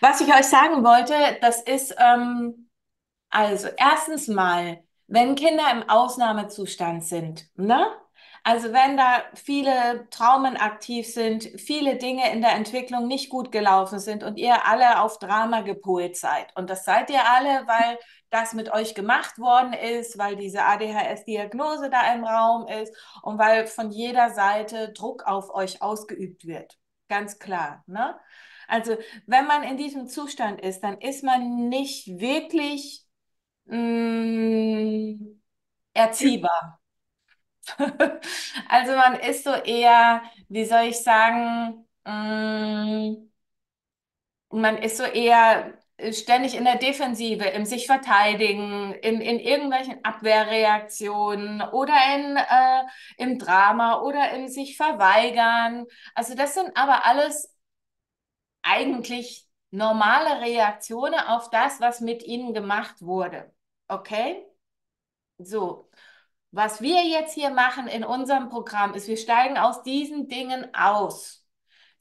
Was ich euch sagen wollte, das ist, also erstens mal, wenn Kinder im Ausnahmezustand sind, ne? Also wenn da viele Traumen aktiv sind, viele Dinge in der Entwicklung nicht gut gelaufen sind und ihr alle auf Drama gepolt seid. Und das seid ihr alle, weil das mit euch gemacht worden ist, weil diese ADHS-Diagnose da im Raum ist und weil von jeder Seite Druck auf euch ausgeübt wird. Ganz klar, ne? Also wenn man in diesem Zustand ist, dann ist man nicht wirklich mh, erziehbar. Also man ist so eher, wie soll ich sagen, man ist so eher ständig in der Defensive, im sich verteidigen, in irgendwelchen Abwehrreaktionen oder im Drama oder im sich verweigern. Also das sind aber alles eigentlich normale Reaktionen auf das, was mit ihnen gemacht wurde. Okay? So. Was wir jetzt hier machen in unserem Programm ist, wir steigen aus diesen Dingen aus.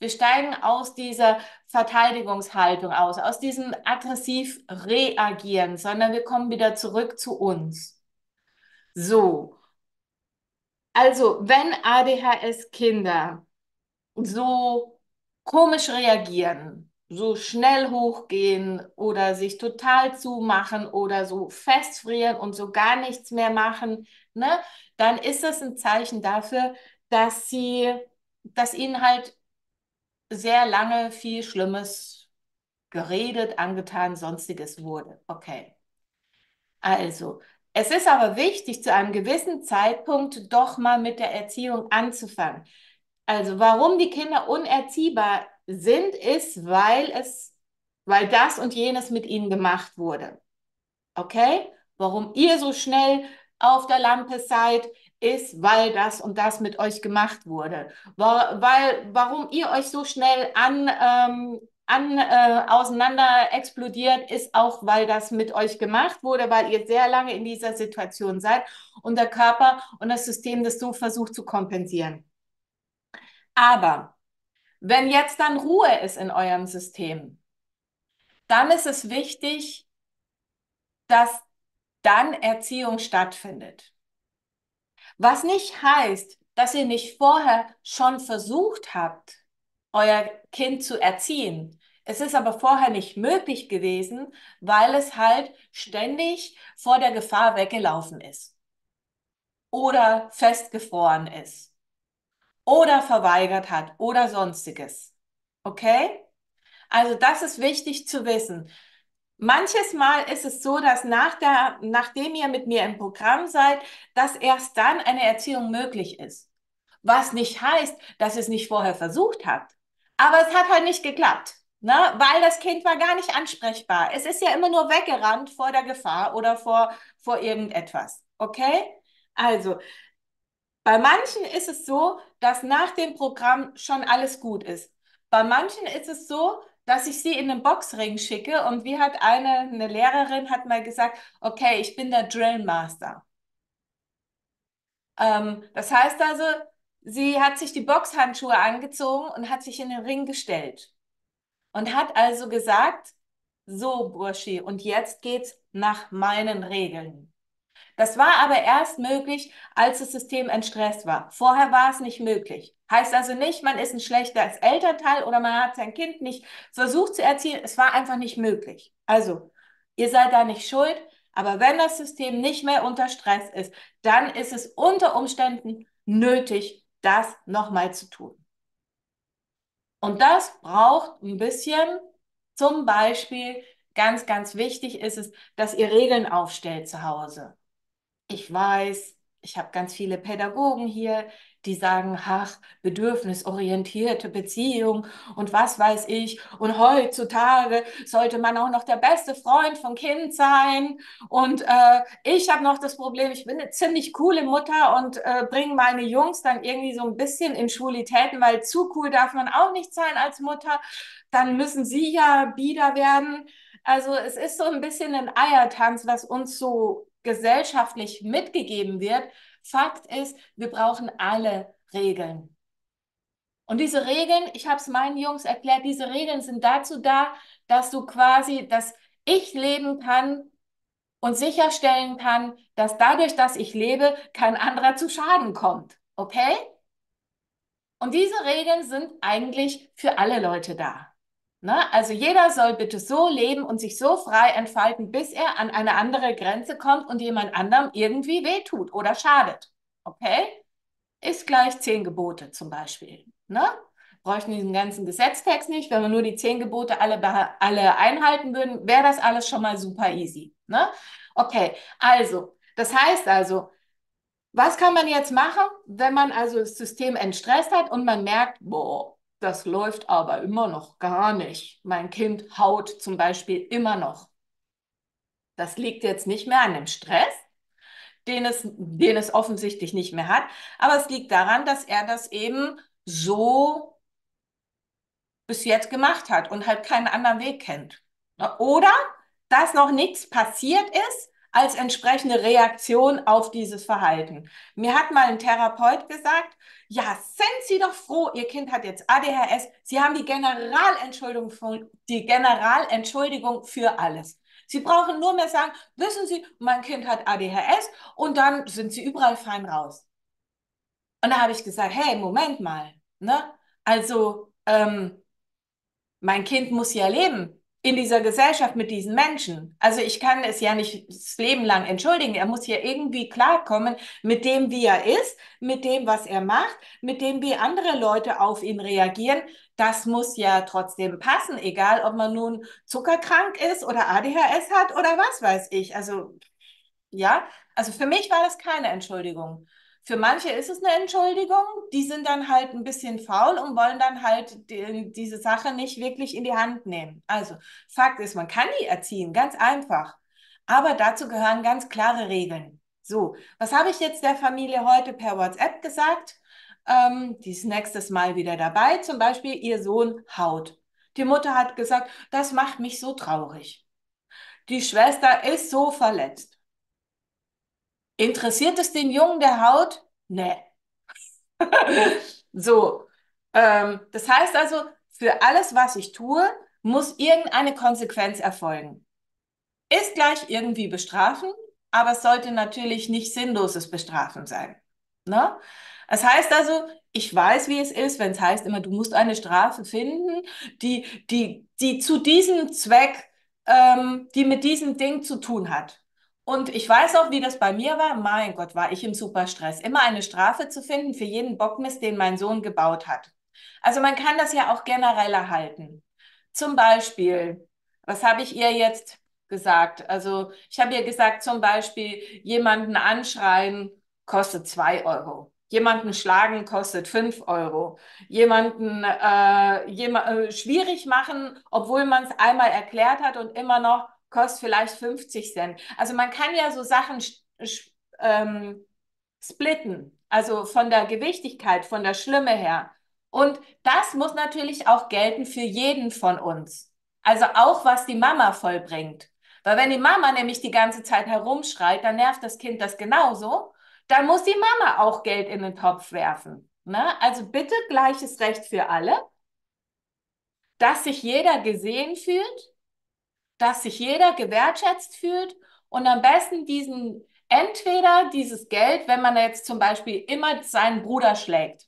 Wir steigen aus dieser Verteidigungshaltung aus diesem aggressiv reagieren, sondern wir kommen wieder zurück zu uns. So. Also, wenn ADHS-Kinder so komisch reagieren, so schnell hochgehen oder sich total zumachen oder so festfrieren und so gar nichts mehr machen, ne, dann ist das ein Zeichen dafür, dass ihnen halt sehr lange viel Schlimmes geredet, angetan, sonstiges wurde. Okay. Also, es ist aber wichtig, zu einem gewissen Zeitpunkt doch mal mit der Erziehung anzufangen. Also, warum die Kinder unerziehbar sind, ist, weil das und jenes mit ihnen gemacht wurde. Okay? Warum ihr so schnell auf der Lampe seid, ist, weil das und das mit euch gemacht wurde. Warum ihr euch so schnell auseinander explodiert, ist auch, weil das mit euch gemacht wurde, weil ihr sehr lange in dieser Situation seid und der Körper und das System das so versucht zu kompensieren. Aber wenn jetzt dann Ruhe ist in eurem System, dann ist es wichtig, dass dann Erziehung stattfindet. Was nicht heißt, dass ihr nicht vorher schon versucht habt, euer Kind zu erziehen. Es ist aber vorher nicht möglich gewesen, weil es halt ständig vor der Gefahr weggelaufen ist oder festgefroren ist oder verweigert hat oder sonstiges. Okay? Also das ist wichtig zu wissen. Manches Mal ist es so, dass nachdem ihr mit mir im Programm seid, dass erst dann eine Erziehung möglich ist. Was nicht heißt, dass ihr es nicht vorher versucht habt. Aber es hat halt nicht geklappt, ne? Weil das Kind war gar nicht ansprechbar. Es ist ja immer nur weggerannt vor der Gefahr oder vor irgendetwas. Okay? Also, bei manchen ist es so, dass nach dem Programm schon alles gut ist. Bei manchen ist es so, dass ich sie in den Boxring schicke und wie hat eine Lehrerin hat mal gesagt, okay, ich bin der Drill Master. Das heißt also, sie hat sich die Boxhandschuhe angezogen und hat sich in den Ring gestellt und hat also gesagt, so Burschi, und jetzt geht's nach meinen Regeln. Das war aber erst möglich, als das System entstresst war. Vorher war es nicht möglich. Heißt also nicht, man ist ein schlechtes Elternteil oder man hat sein Kind nicht versucht zu erziehen. Es war einfach nicht möglich. Also, ihr seid da nicht schuld, aber wenn das System nicht mehr unter Stress ist, dann ist es unter Umständen nötig, das nochmal zu tun. Und das braucht ein bisschen, zum Beispiel, ganz, ganz wichtig ist es, dass ihr Regeln aufstellt zu Hause. Ich weiß, ich habe ganz viele Pädagogen hier, die sagen, ach, bedürfnisorientierte Beziehung und was weiß ich. Und heutzutage sollte man auch noch der beste Freund vom Kind sein. Und ich habe noch das Problem, ich bin eine ziemlich coole Mutter und bringe meine Jungs dann irgendwie so ein bisschen in Schwulitäten, weil zu cool darf man auch nicht sein als Mutter. Dann müssen sie ja bieder werden. Also es ist so ein bisschen ein Eiertanz, was uns so gesellschaftlich mitgegeben wird. Fakt ist, wir brauchen alle Regeln. Und diese Regeln, ich habe es meinen Jungs erklärt, diese Regeln sind dazu da, dass du quasi, dass ich leben kann und sicherstellen kann, dass dadurch, dass ich lebe, kein anderer zu Schaden kommt. Okay? Und diese Regeln sind eigentlich für alle Leute da. Ne? Also jeder soll bitte so leben und sich so frei entfalten, bis er an eine andere Grenze kommt und jemand anderem irgendwie wehtut oder schadet. Okay? Ist gleich 10 Gebote zum Beispiel. Ne? Bräuchten diesen ganzen Gesetztext nicht. Wenn wir nur die 10 Gebote alle einhalten würden, wäre das alles schon mal super easy. Ne? Okay, also, das heißt also, was kann man jetzt machen, wenn man also das System entstresst hat und man merkt, boah, das läuft aber immer noch gar nicht. Mein Kind haut zum Beispiel immer noch. Das liegt jetzt nicht mehr an dem Stress, den es offensichtlich nicht mehr hat, aber es liegt daran, dass er das eben so bis jetzt gemacht hat und halt keinen anderen Weg kennt. Oder dass noch nichts passiert ist als entsprechende Reaktion auf dieses Verhalten. Mir hat mal ein Therapeut gesagt, ja, sind Sie doch froh, Ihr Kind hat jetzt ADHS. Sie haben die Generalentschuldigung für alles. Sie brauchen nur mehr sagen, wissen Sie, mein Kind hat ADHS und dann sind Sie überall fein raus. Und da habe ich gesagt, hey, Moment mal, ne? Also, mein Kind muss ja leben in dieser Gesellschaft mit diesen Menschen. Also ich kann es ja nicht das Leben lang entschuldigen. Er muss ja irgendwie klarkommen mit dem, wie er ist, mit dem, was er macht, mit dem, wie andere Leute auf ihn reagieren. Das muss ja trotzdem passen, egal ob man nun zuckerkrank ist oder ADHS hat oder was weiß ich. Also ja, also für mich war das keine Entschuldigung. Für manche ist es eine Entschuldigung, die sind dann halt ein bisschen faul und wollen dann halt diese Sache nicht wirklich in die Hand nehmen. Also Fakt ist, man kann die erziehen, ganz einfach. Aber dazu gehören ganz klare Regeln. So, was habe ich jetzt der Familie heute per WhatsApp gesagt? Die ist nächstes Mal wieder dabei. Zum Beispiel, ihr Sohn haut. Die Mutter hat gesagt, das macht mich so traurig. Die Schwester ist so verletzt. Interessiert es den Jungen, der haut? Nee. So, das heißt also, für alles, was ich tue, muss irgendeine Konsequenz erfolgen. Ist gleich irgendwie bestrafen, aber es sollte natürlich nicht sinnloses Bestrafen sein. Ne? Das heißt also, ich weiß, wie es ist, wenn es heißt immer, du musst eine Strafe finden, die zu diesem Zweck, die mit diesem Ding zu tun hat. Und ich weiß auch, wie das bei mir war. Mein Gott, war ich im Superstress. Immer eine Strafe zu finden für jeden Bockmist, den mein Sohn gebaut hat. Also man kann das ja auch genereller halten. Zum Beispiel, was habe ich ihr jetzt gesagt? Also ich habe ihr gesagt, zum Beispiel, jemanden anschreien kostet 2 Euro. Jemanden schlagen kostet 5 Euro. Schwierig machen, obwohl man es einmal erklärt hat und immer noch kostet vielleicht 50 Cent. Also man kann ja so Sachen splitten, also von der Gewichtigkeit, von der Schlimme her. Und das muss natürlich auch gelten für jeden von uns. Also auch was die Mama vollbringt. Weil wenn die Mama nämlich die ganze Zeit herumschreit, dann nervt das Kind das genauso. Dann muss die Mama auch Geld in den Topf werfen. Ne? Also bitte gleiches Recht für alle, dass sich jeder gesehen fühlt, dass sich jeder gewertschätzt fühlt und am besten entweder dieses Geld, wenn man jetzt zum Beispiel immer seinen Bruder schlägt,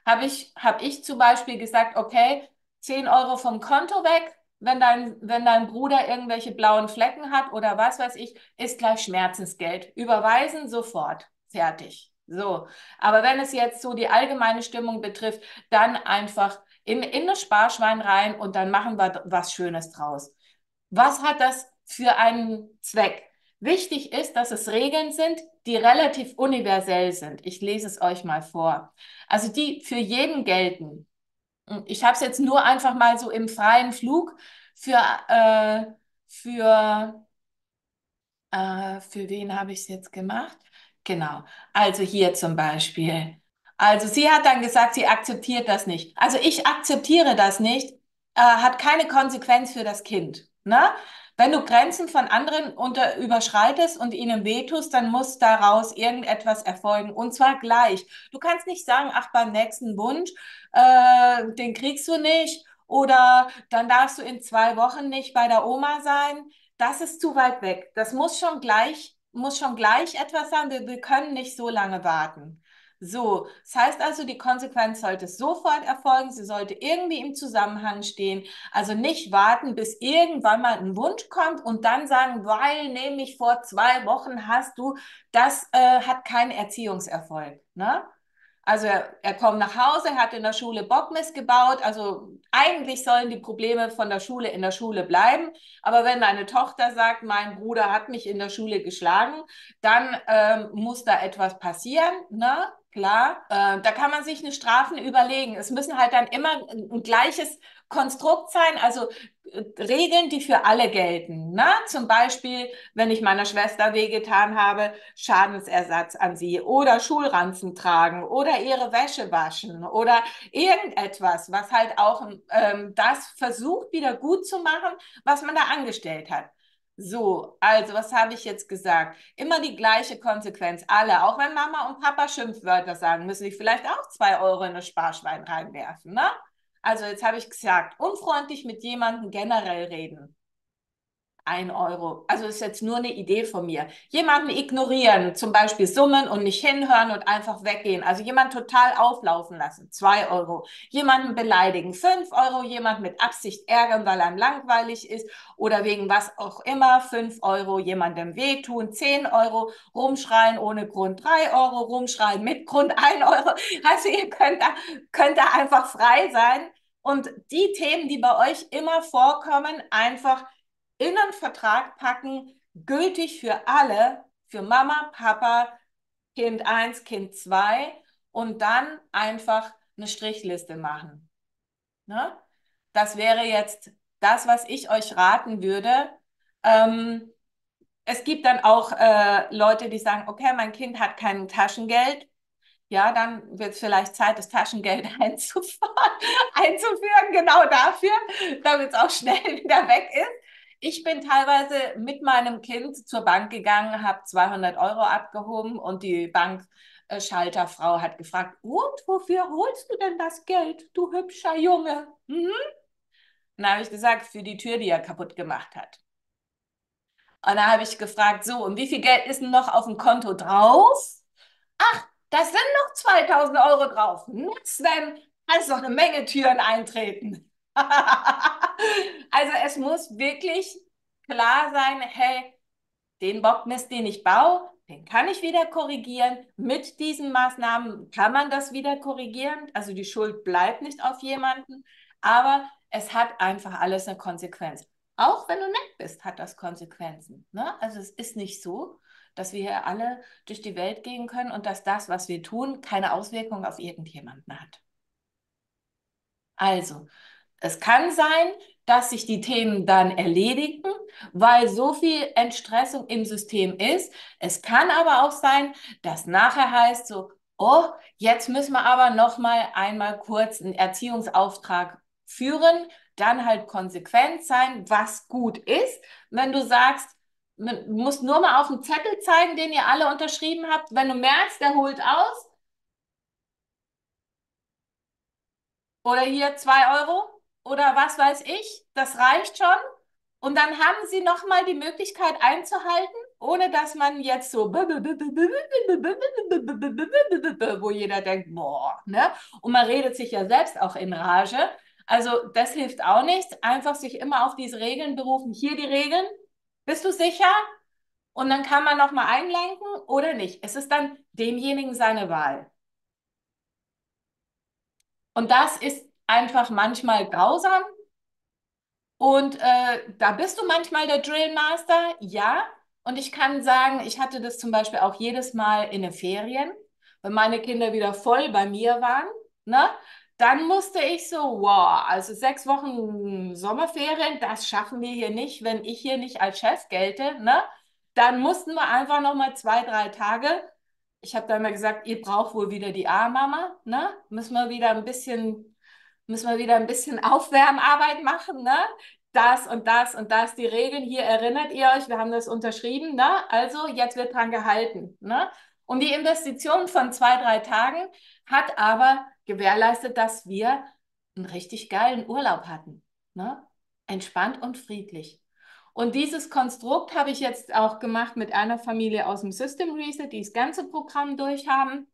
hab ich zum Beispiel gesagt, okay, 10 Euro vom Konto weg, wenn dein Bruder irgendwelche blauen Flecken hat oder was weiß ich, ist gleich Schmerzensgeld. Überweisen sofort. Fertig. So. Aber wenn es jetzt so die allgemeine Stimmung betrifft, dann einfach in das Sparschwein rein und dann machen wir was Schönes draus. Was hat das für einen Zweck? Wichtig ist, dass es Regeln sind, die relativ universell sind. Ich lese es euch mal vor. Also die für jeden gelten. Ich habe es jetzt nur einfach mal so im freien Flug für, äh, für, für wen habe ich es jetzt gemacht? Genau. Also hier zum Beispiel. Also sie hat dann gesagt, sie akzeptiert das nicht. Also ich akzeptiere das nicht, hat keine Konsequenz für das Kind. Ne? Wenn du Grenzen von anderen überschreitest und ihnen wehtust, dann muss daraus irgendetwas erfolgen und zwar gleich. Du kannst nicht sagen, ach, beim nächsten Wunsch, den kriegst du nicht oder dann darfst du in 2 Wochen nicht bei der Oma sein. Das ist zu weit weg. Das muss schon gleich etwas sein. Wir können nicht so lange warten. So, das heißt also, die Konsequenz sollte sofort erfolgen. Sie sollte irgendwie im Zusammenhang stehen. Also nicht warten, bis irgendwann mal ein Wunsch kommt und dann sagen, weil nämlich vor 2 Wochen hast du, das hat keinen Erziehungserfolg. Ne? Also er kommt nach Hause, er hat in der Schule Bockmist gebaut. Also eigentlich sollen die Probleme von der Schule in der Schule bleiben. Aber wenn deine Tochter sagt, mein Bruder hat mich in der Schule geschlagen, dann muss da etwas passieren. Ne? Klar, da kann man sich eine Strafen überlegen. Es müssen halt dann immer ein gleiches Konstrukt sein, also Regeln, die für alle gelten. Ne? Zum Beispiel, wenn ich meiner Schwester wehgetan habe, Schadensersatz an sie oder Schulranzen tragen oder ihre Wäsche waschen oder irgendetwas, was halt auch das versucht wieder gut zu machen, was man da angestellt hat. So, also was habe ich jetzt gesagt? Immer die gleiche Konsequenz. Alle, auch wenn Mama und Papa Schimpfwörter sagen, müssen die vielleicht auch 2 € in das Sparschwein reinwerfen, ne? Also jetzt habe ich gesagt, unfreundlich mit jemandem generell reden. 1 €. Also ist jetzt nur eine Idee von mir. Jemanden ignorieren, zum Beispiel summen und nicht hinhören und einfach weggehen. Also jemanden total auflaufen lassen. 2 €. Jemanden beleidigen. 5 €. Jemand mit Absicht ärgern, weil er langweilig ist oder wegen was auch immer. 5 €. Jemandem wehtun. 10 €. Rumschreien ohne Grund. 3 €. Rumschreien mit Grund. 1 €. Also ihr könnt da einfach frei sein. Und die Themen, die bei euch immer vorkommen, einfach in einen Vertrag packen, gültig für alle, für Mama, Papa, Kind 1, Kind 2 und dann einfach eine Strichliste machen. Ne? Das wäre jetzt das, was ich euch raten würde. Ähm, Es gibt dann auch Leute, die sagen, okay, mein Kind hat kein Taschengeld. Ja, dann wird es vielleicht Zeit, das Taschengeld einzuführen, genau dafür, damit es auch schnell wieder weg ist. Ich bin teilweise mit meinem Kind zur Bank gegangen, habe 200 € abgehoben und die Bankschalterfrau hat gefragt, und wofür holst du denn das Geld, du hübscher Junge? Mhm. Dann habe ich gesagt, für die Tür, die er kaputt gemacht hat. Und dann habe ich gefragt, so, und wie viel Geld ist denn noch auf dem Konto drauf? Ach, das sind noch 2.000 € drauf. Na, Sven, kannst doch eine Menge Türen eintreten. Also es muss wirklich klar sein, hey, den Bockmist, den ich baue, den kann ich wieder korrigieren. Mit diesen Maßnahmen kann man das wieder korrigieren. Also die Schuld bleibt nicht auf jemanden, aber es hat einfach alles eine Konsequenz. Auch wenn du nett bist, hat das Konsequenzen. Ne? Also es ist nicht so, dass wir hier alle durch die Welt gehen können und dass das, was wir tun, keine Auswirkung auf irgendjemanden hat. Also, es kann sein, dass sich die Themen dann erledigen, weil so viel Entstressung im System ist. Es kann aber auch sein, dass nachher heißt so, oh, jetzt müssen wir aber noch mal einmal kurz einen Erziehungsauftrag führen, dann halt konsequent sein, was gut ist. Wenn du sagst, du musst nur mal auf den Zettel zeigen, den ihr alle unterschrieben habt, wenn du merkst, der holt aus, oder hier 2 € oder was weiß ich, das reicht schon. Und dann haben Sie noch mal die Möglichkeit einzuhalten, ohne dass man jetzt so, wo jeder denkt, boah, ne? Und man redet sich ja selbst auch in Rage. Also das hilft auch nichts. Einfach sich immer auf diese Regeln berufen. Hier die Regeln. Bist du sicher? Und dann kann man noch mal einlenken oder nicht. Es ist dann demjenigen seine Wahl. Und das ist einfach manchmal grausam. Und da bist du manchmal der Drill Master, ja. Und ich kann sagen, ich hatte das zum Beispiel auch jedes Mal in den Ferien, wenn meine Kinder wieder voll bei mir waren, ne? Dann musste ich so, wow, also 6 Wochen Sommerferien, das schaffen wir hier nicht, wenn ich hier nicht als Chef gelte, ne? Dann mussten wir einfach noch mal 2, 3 Tage. Ich habe dann immer gesagt, ihr braucht wohl wieder die A-Mama, ne? Müssen wir wieder ein bisschen Aufwärmarbeit machen, ne? das und das und das, die Regeln hier, erinnert ihr euch, wir haben das unterschrieben, ne? Also jetzt wird dran gehalten, ne? Und die Investition von 2, 3 Tagen hat aber gewährleistet, dass wir einen richtig geilen Urlaub hatten, ne? Entspannt und friedlich. Und dieses Konstrukt habe ich jetzt auch gemacht mit einer Familie aus dem System Reset, die das ganze Programm durchhaben.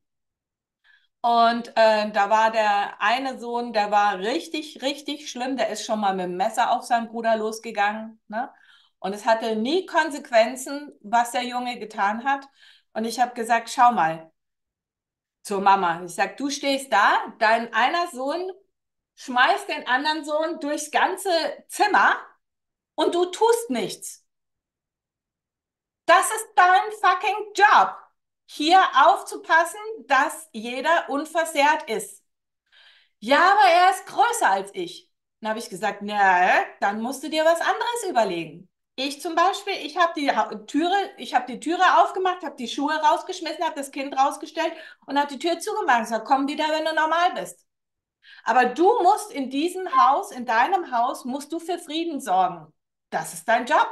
Und da war der eine Sohn, der war richtig, richtig schlimm. Der ist schon mal mit dem Messer auf seinen Bruder losgegangen. Ne? Und es hatte nie Konsequenzen, was der Junge getan hat. Und ich habe gesagt, schau mal zur Mama. Ich sag, du stehst da, dein einer Sohn schmeißt den anderen Sohn durchs ganze Zimmer und du tust nichts. Das ist dein fucking Job, hier aufzupassen, dass jeder unversehrt ist. Ja, aber er ist größer als ich. Dann habe ich gesagt, na, dann musst du dir was anderes überlegen. Ich zum Beispiel, ich habe die Türe aufgemacht, habe die Schuhe rausgeschmissen, habe das Kind rausgestellt und habe die Tür zugemacht. Ich sage, komm wieder, wenn du normal bist. Aber du musst in diesem Haus, in deinem Haus, musst du für Frieden sorgen. Das ist dein Job.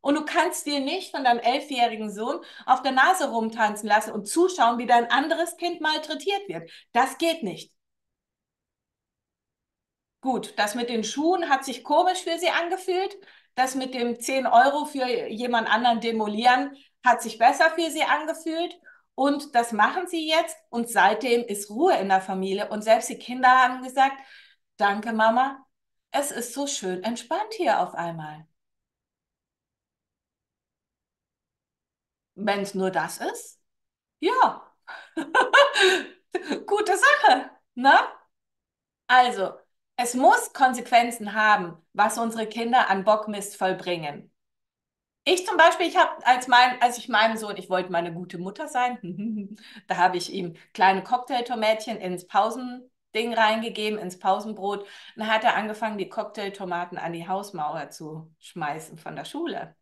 Und du kannst dir nicht von deinem 11-jährigen Sohn auf der Nase rumtanzen lassen und zuschauen, wie dein anderes Kind malträtiert wird. Das geht nicht. Gut, das mit den Schuhen hat sich komisch für sie angefühlt. Das mit dem 10 Euro für jemand anderen demolieren hat sich besser für sie angefühlt. Und das machen sie jetzt. Und seitdem ist Ruhe in der Familie. Und selbst die Kinder haben gesagt, danke Mama, es ist so schön entspannt hier auf einmal. Wenn es nur das ist, ja, gute Sache, ne? Also, es muss Konsequenzen haben, was unsere Kinder an Bockmist vollbringen. Ich zum Beispiel, als ich meinem Sohn, ich wollte mal eine gute Mutter sein, da habe ich ihm kleine Cocktailtomänchen ins Pausending reingegeben, ins Pausenbrot. Und dann hat er angefangen, die Cocktailtomaten an die Hausmauer zu schmeißen von der Schule.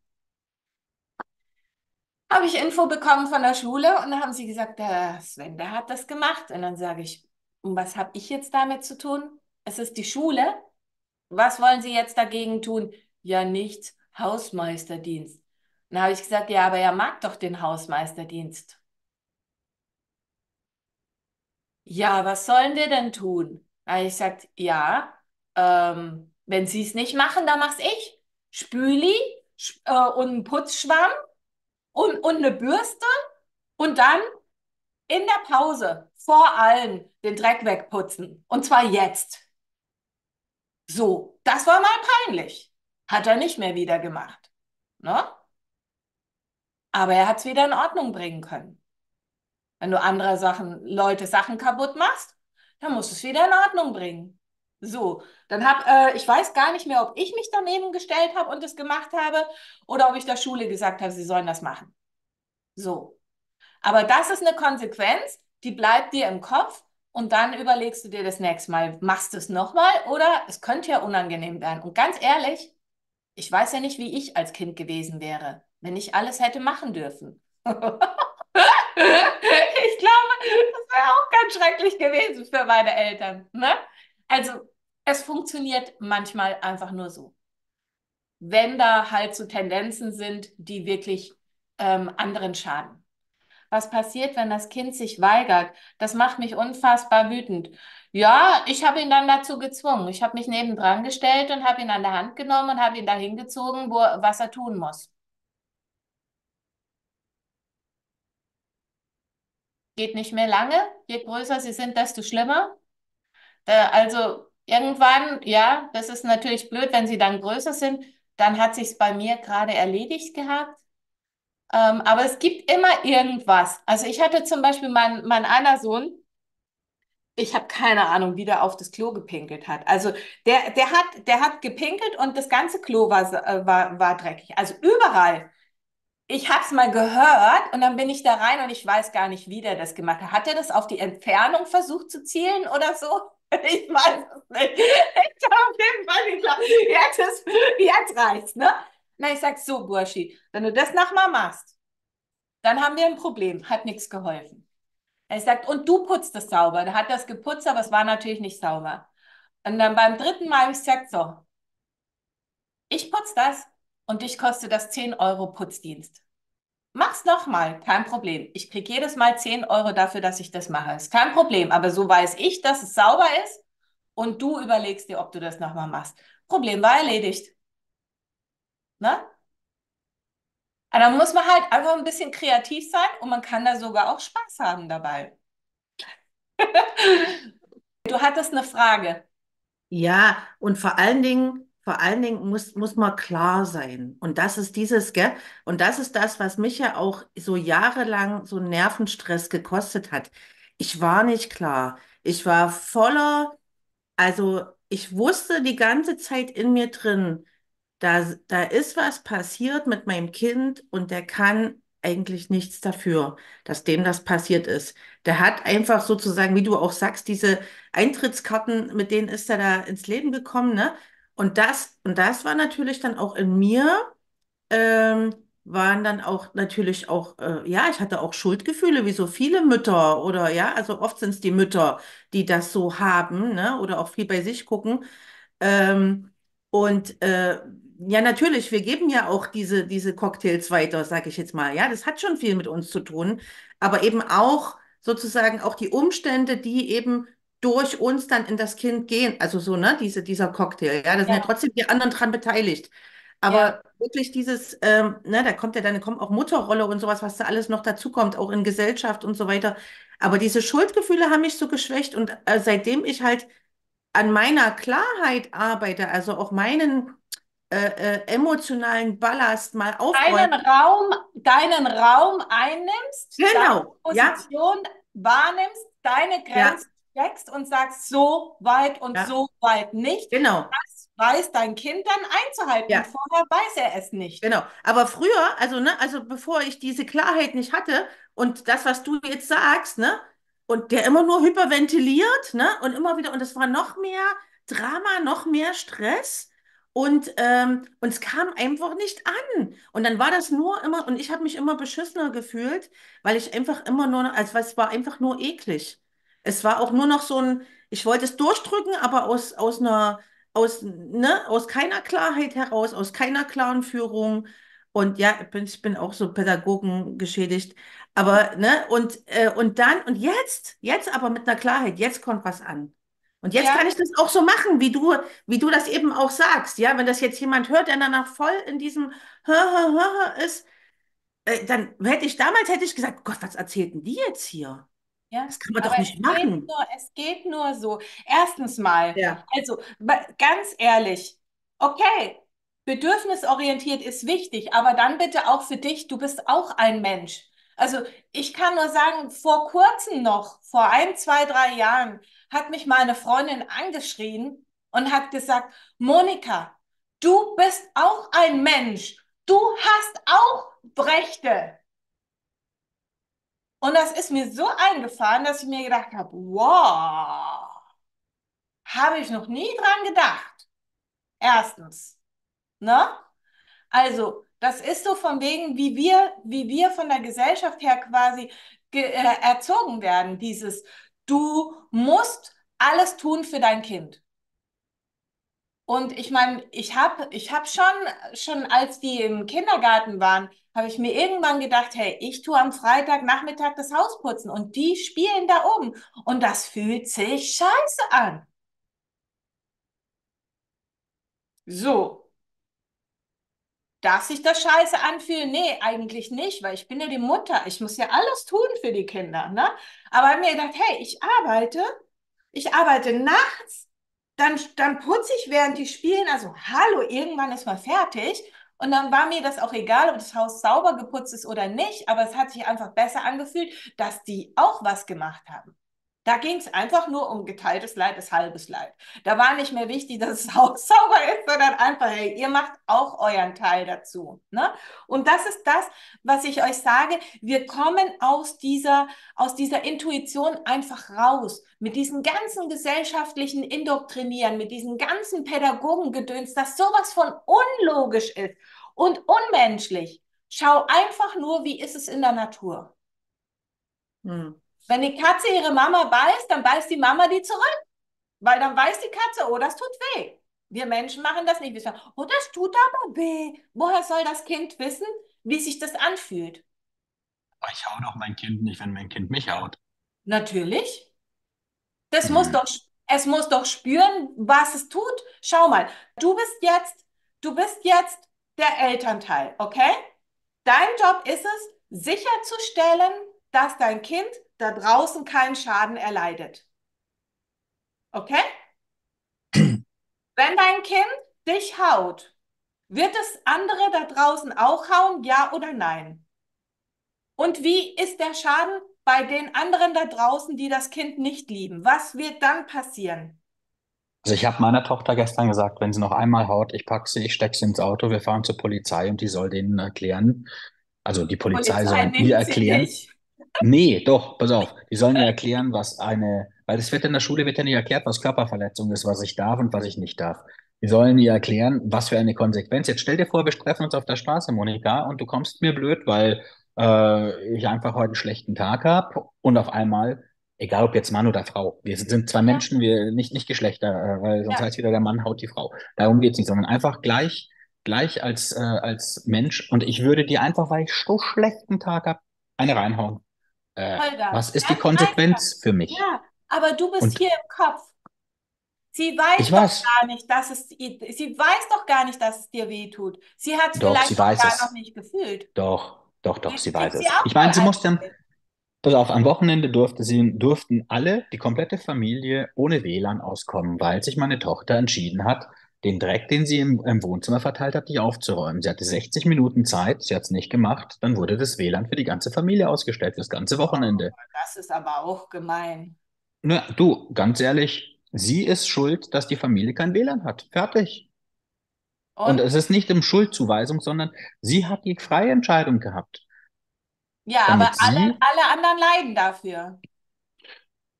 Habe ich Info bekommen von der Schule und dann haben sie gesagt, der Sven, der hat das gemacht. Und dann sage ich, und was habe ich jetzt damit zu tun? Es ist die Schule. Was wollen Sie jetzt dagegen tun? Ja, nichts. Hausmeisterdienst. Dann habe ich gesagt, ja, aber er mag doch den Hausmeisterdienst. Ja, was sollen wir denn tun? Da habe ich gesagt, ja, wenn Sie es nicht machen, dann mach's ich. Spüli und ein Putzschwamm und eine Bürste und dann in der Pause vor allen den Dreck wegputzen. Und zwar jetzt. So, das war mal peinlich. Hat er nicht mehr wieder gemacht. Ne? Aber er hat es wieder in Ordnung bringen können. Wenn du andere Leute Sachen kaputt machst, dann musst du es wieder in Ordnung bringen. So, ich weiß gar nicht mehr, ob ich mich daneben gestellt habe und es gemacht habe oder ob ich der Schule gesagt habe, sie sollen das machen. So. Aber das ist eine Konsequenz, die bleibt dir im Kopf und dann überlegst du dir das nächste Mal, machst du es nochmal oder es könnte ja unangenehm werden. Und ganz ehrlich, ich weiß ja nicht, wie ich als Kind gewesen wäre, wenn ich alles hätte machen dürfen. Ich glaube, das wäre auch ganz schrecklich gewesen für meine Eltern. Ne? Also, es funktioniert manchmal einfach nur so. Wenn da halt so Tendenzen sind, die wirklich anderen schaden. Was passiert, wenn das Kind sich weigert? Das macht mich unfassbar wütend. Ja, ich habe ihn dann dazu gezwungen. Ich habe mich nebendran gestellt und habe ihn an der Hand genommen und habe ihn dahin gezogen, was er tun muss. Geht nicht mehr lange. Je größer sie sind, desto schlimmer. Also irgendwann, ja, das ist natürlich blöd, wenn sie dann größer sind. Dann hat sich's bei mir gerade erledigt gehabt. Aber es gibt immer irgendwas. Also ich hatte zum Beispiel mein einer Sohn, ich habe keine Ahnung, wie der auf das Klo gepinkelt hat. Also der hat gepinkelt und das ganze Klo war dreckig. Also überall. Ich habe es mal gehört und dann bin ich da rein und ich weiß gar nicht, wie der das gemacht hat. Hat er das auf die Entfernung versucht zu zielen oder so? Ich weiß es nicht. Ich habe auf jeden Fall geglaubt, jetzt reicht's, ne? Na, ich sag so, Burschi, wenn du das nochmal machst, dann haben wir ein Problem. Hat nichts geholfen. Er sagt, und du putzt es sauber. Der hat das geputzt, aber es war natürlich nicht sauber. Und dann beim dritten Mal habe ich gesagt, so, Ich putze das und dich kostet das 10 € Putzdienst. Mach's nochmal, kein Problem. Ich kriege jedes Mal 10 € dafür, dass ich das mache. Ist kein Problem, aber so weiß ich, dass es sauber ist und du überlegst dir, ob du das nochmal machst. Problem war erledigt. Ne? Aber da muss man halt einfach ein bisschen kreativ sein und man kann da sogar auch Spaß haben dabei. Du hattest eine Frage. Ja, und vor allen Dingen muss man klar sein. Und das ist dieses, gell? Und das ist das, was mich ja auch so jahrelang so Nervenstress gekostet hat. Ich war nicht klar. Ich war voller, also ich wusste die ganze Zeit in mir drin, da ist was passiert mit meinem Kind und der kann eigentlich nichts dafür, dass dem das passiert ist. Der hat einfach sozusagen, wie du auch sagst, diese Eintrittskarten, mit denen ist er da ins Leben gekommen, ne? Und das war natürlich dann auch in mir, waren dann auch natürlich auch, ja, ich hatte auch Schuldgefühle, wie so viele Mütter oder ja, also oft sind es die Mütter, die das so haben, ne? Oder auch viel bei sich gucken. Ähm, und ja, natürlich, wir geben ja auch diese Cocktails weiter, sage ich jetzt mal. Ja, das hat schon viel mit uns zu tun, aber eben auch sozusagen auch die Umstände, die eben durch uns dann in das Kind gehen. Also so, ne, dieser Cocktail. Ja, da sind ja Ja, trotzdem die anderen dran beteiligt. ja, Aber wirklich dieses, ne, da kommt ja dann kommt auch Mutterrolle und sowas, was da alles noch dazu kommt, auch in Gesellschaft und so weiter. Aber diese Schuldgefühle haben mich so geschwächt und seitdem ich halt an meiner Klarheit arbeite, also auch meinen emotionalen Ballast mal aufräume. deinen Raum einnimmst, deine Genau, ja, Position wahrnimmst, deine ja, Grenzen steckst und sagst, so weit und ja, so weit nicht. genau, Das weiß dein Kind dann einzuhalten und ja. vorher weiß er es nicht. Genau. Aber früher, also, ne, also bevor ich diese Klarheit nicht hatte und das, was du jetzt sagst, ne, und der immer nur hyperventiliert, ne, und immer wieder, und es war noch mehr Drama, noch mehr Stress und es kam einfach nicht an. Und dann war das nur immer, und ich habe mich immer beschissener gefühlt, weil ich einfach immer nur, also es war einfach nur eklig. Es war auch nur noch so ein, ich wollte es durchdrücken, aber aus keiner Klarheit heraus, aus keiner klaren Führung. Und ja, ich bin auch so Pädagogen geschädigt. Aber, ne, und jetzt aber mit einer Klarheit, jetzt kommt was an. Und jetzt Ja, kann ich das auch so machen, wie du das eben auch sagst. Ja, wenn das jetzt jemand hört, der danach voll in diesem ist, damals hätte ich gesagt, Gott, was erzählten die jetzt hier? ja, Das kann man aber doch nicht machen. es geht nur so. Erstens mal, Ja. also ganz ehrlich, okay, bedürfnisorientiert ist wichtig, aber dann bitte auch für dich, du bist auch ein Mensch. Also ich kann nur sagen, vor kurzem noch, vor 1, 2, 3 Jahren, hat mich meine Freundin angeschrien und hat gesagt, Monika, du bist auch ein Mensch. Du hast auch Rechte. Und das ist mir so eingefahren, dass ich mir gedacht habe, wow, habe ich noch nie dran gedacht. Erstens, ne? Also, das ist so von wegen, wie wir von der Gesellschaft her quasi erzogen werden. Dieses, du musst alles tun für dein Kind. Und ich meine, ich hab schon als die im Kindergarten waren, habe ich mir irgendwann gedacht, hey, ich tue am Freitagnachmittag das Haus putzen und die spielen da oben. Und das fühlt sich scheiße an. So, darf sich das scheiße anfühlen? Nee, eigentlich nicht, weil ich bin ja die Mutter. Ich muss ja alles tun für die Kinder, ne? Aber habe mir gedacht, hey, ich arbeite nachts, dann putze ich, während die spielen. Also, hallo, irgendwann ist mal fertig. Und dann war mir das auch egal, ob das Haus sauber geputzt ist oder nicht, aber es hat sich einfach besser angefühlt, dass die auch was gemacht haben. Da ging es einfach nur um geteiltes Leid ist halbes Leid. Da war nicht mehr wichtig, dass das Haus sauber ist, sondern einfach, hey, ihr macht auch euren Teil dazu. Ne? Und das ist das, was ich euch sage. Wir kommen aus dieser Intuition einfach raus. Mit diesem ganzen gesellschaftlichen Indoktrinieren, mit diesem ganzen Pädagogengedöns, das sowas von unlogisch ist und unmenschlich. Schau einfach nur, wie ist es in der Natur. Hm. Wenn die Katze ihre Mama beißt, dann beißt die Mama die zurück, weil dann weiß die Katze, oh, das tut weh. Wir Menschen machen das nicht. Wir sagen, oh, das tut aber weh. Woher soll das Kind wissen, wie sich das anfühlt? Aber ich hau doch mein Kind nicht, wenn mein Kind mich haut. Natürlich. Das muss Hm. doch, es muss doch spüren, was es tut. Schau mal, du bist jetzt, du bist jetzt der Elternteil, okay? Dein Job ist es, sicherzustellen, dass dein Kind da draußen keinen Schaden erleidet. Okay? Wenn dein Kind dich haut, wird es andere da draußen auch hauen, ja oder nein? Und wie ist der Schaden bei den anderen da draußen, die das Kind nicht lieben? Was wird dann passieren? Also ich habe meiner Tochter gestern gesagt, wenn sie noch einmal haut, ich pack sie, ich steck sie ins Auto, wir fahren zur Polizei und die soll denen erklären, also die Polizei Polizei soll ihr nimmt sie erklären, nicht. nee, doch, pass auf. Die sollen ja erklären, was eine, weil es wird in der Schule wird ja nicht erklärt, was Körperverletzung ist, was ich darf und was ich nicht darf. Die sollen ihr erklären, was für eine Konsequenz. Jetzt stell dir vor, wir treffen uns auf der Straße, Monika, und du kommst mir blöd, weil ich einfach heute einen schlechten Tag habe und auf einmal, egal ob jetzt Mann oder Frau, wir sind zwei Ja, Menschen, wir nicht Geschlechter, weil sonst ja. heißt wieder der Mann haut die Frau. Darum geht's nicht, sondern einfach gleich als Mensch. Und ich würde dir einfach, weil ich so schlechten Tag habe, eine reinhauen. Holger, Was ist die ganz einfach. Konsequenz für mich? Ja, aber du bist Und hier im Kopf. Sie ich weiß doch weiß, gar nicht, sie weiß doch gar nicht, dass es dir weh tut. Sie hat es doch, vielleicht sie auch weiß gar noch es. nicht gefühlt. Doch, sie Jetzt weiß kriegt sie es. auch Ich mal meine, sie ein. muss dann, pass auf, am Wochenende durften alle, die komplette Familie, ohne WLAN auskommen, weil sich meine Tochter entschieden hat, den Dreck, den sie im Wohnzimmer verteilt hat, nicht aufzuräumen. Sie hatte 60 Minuten Zeit, sie hat es nicht gemacht, dann wurde das WLAN für die ganze Familie ausgestellt, das ganze Oh, Wochenende. das ist aber auch gemein. Na, du, ganz ehrlich, sie ist schuld, dass die Familie kein WLAN hat. Fertig. Und Und? es ist nicht um Schuldzuweisung, sondern sie hat die freie Entscheidung gehabt, Ja, aber damit sie, alle anderen leiden dafür.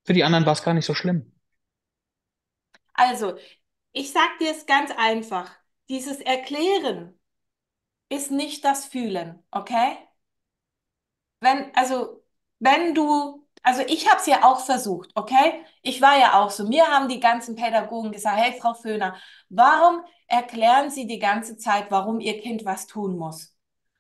für die anderen war es gar nicht so schlimm. Also, ich sag dir es ganz einfach. Dieses Erklären ist nicht das Fühlen, okay? Also, also ich habe es ja auch versucht, okay? Ich war ja auch so. Mir haben die ganzen Pädagogen gesagt, hey, Frau Föhner, warum erklären Sie die ganze Zeit, warum Ihr Kind was tun muss?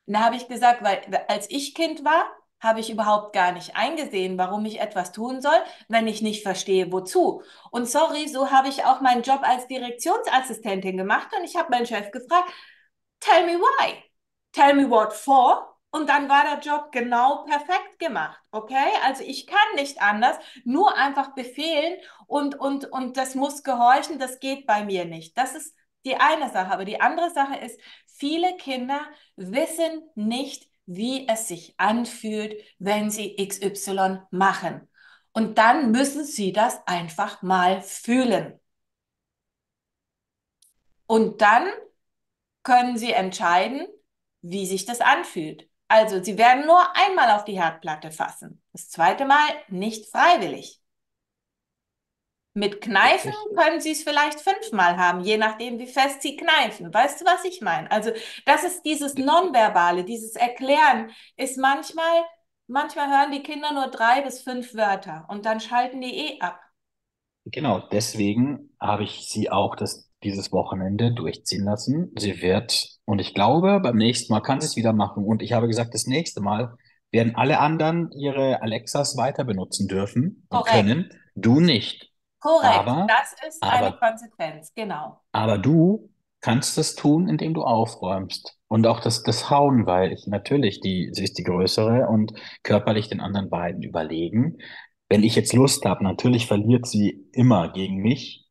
Und da habe ich gesagt, weil als ich Kind war, habe ich überhaupt gar nicht eingesehen, warum ich etwas tun soll, wenn ich nicht verstehe, wozu. Und sorry, so habe ich auch meinen Job als Direktionsassistentin gemacht und ich habe meinen Chef gefragt, tell me why. Tell me what for. Und dann war der Job genau perfekt gemacht. Okay? Also ich kann nicht anders, nur einfach befehlen und das muss gehorchen, das geht bei mir nicht. Das ist die eine Sache. Aber die andere Sache ist, viele Kinder wissen nicht, wie es sich anfühlt, wenn sie XY machen. Und dann müssen sie das einfach mal fühlen. Und dann können Sie entscheiden, wie sich das anfühlt. Also, Sie werden nur einmal auf die Herdplatte fassen. Das zweite Mal nicht freiwillig. Mit Kneifen Richtig? können Sie es vielleicht fünfmal haben, je nachdem, wie fest Sie kneifen. Weißt du, was ich meine? Also, das ist dieses Nonverbale, dieses Erklären ist manchmal hören die Kinder nur 3 bis 5 Wörter und dann schalten die eh ab. Genau, deswegen habe ich sie auch dieses Wochenende durchziehen lassen. Sie wird, und ich glaube, beim nächsten Mal kann sie es wieder machen. Und ich habe gesagt, das nächste Mal werden alle anderen ihre Alexas weiter benutzen dürfen und Korrekt, können, du nicht. korrekt. Aber, Das ist eine aber Konsequenz, genau. Aber du kannst es tun, indem du aufräumst. Und auch das Hauen, weil ich natürlich, sie ist die Größere und körperlich den anderen beiden überlegen. Wenn ich jetzt Lust habe, natürlich verliert sie immer gegen mich,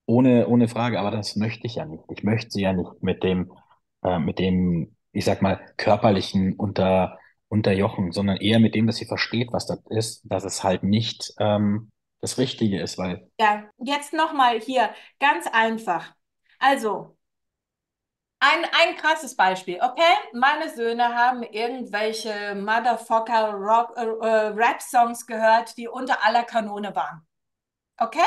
ohne Frage, aber das möchte ich ja nicht. Ich möchte sie ja nicht mit dem, ich sag mal, körperlichen unterjochen, sondern eher mit dem, dass sie versteht, was das ist, dass es halt nicht das Richtige ist, weil Ja, jetzt nochmal hier, ganz einfach. Also, ein krasses Beispiel, okay? Meine Söhne haben irgendwelche Motherfucker Rap-Songs gehört, die unter aller Kanone waren. Okay?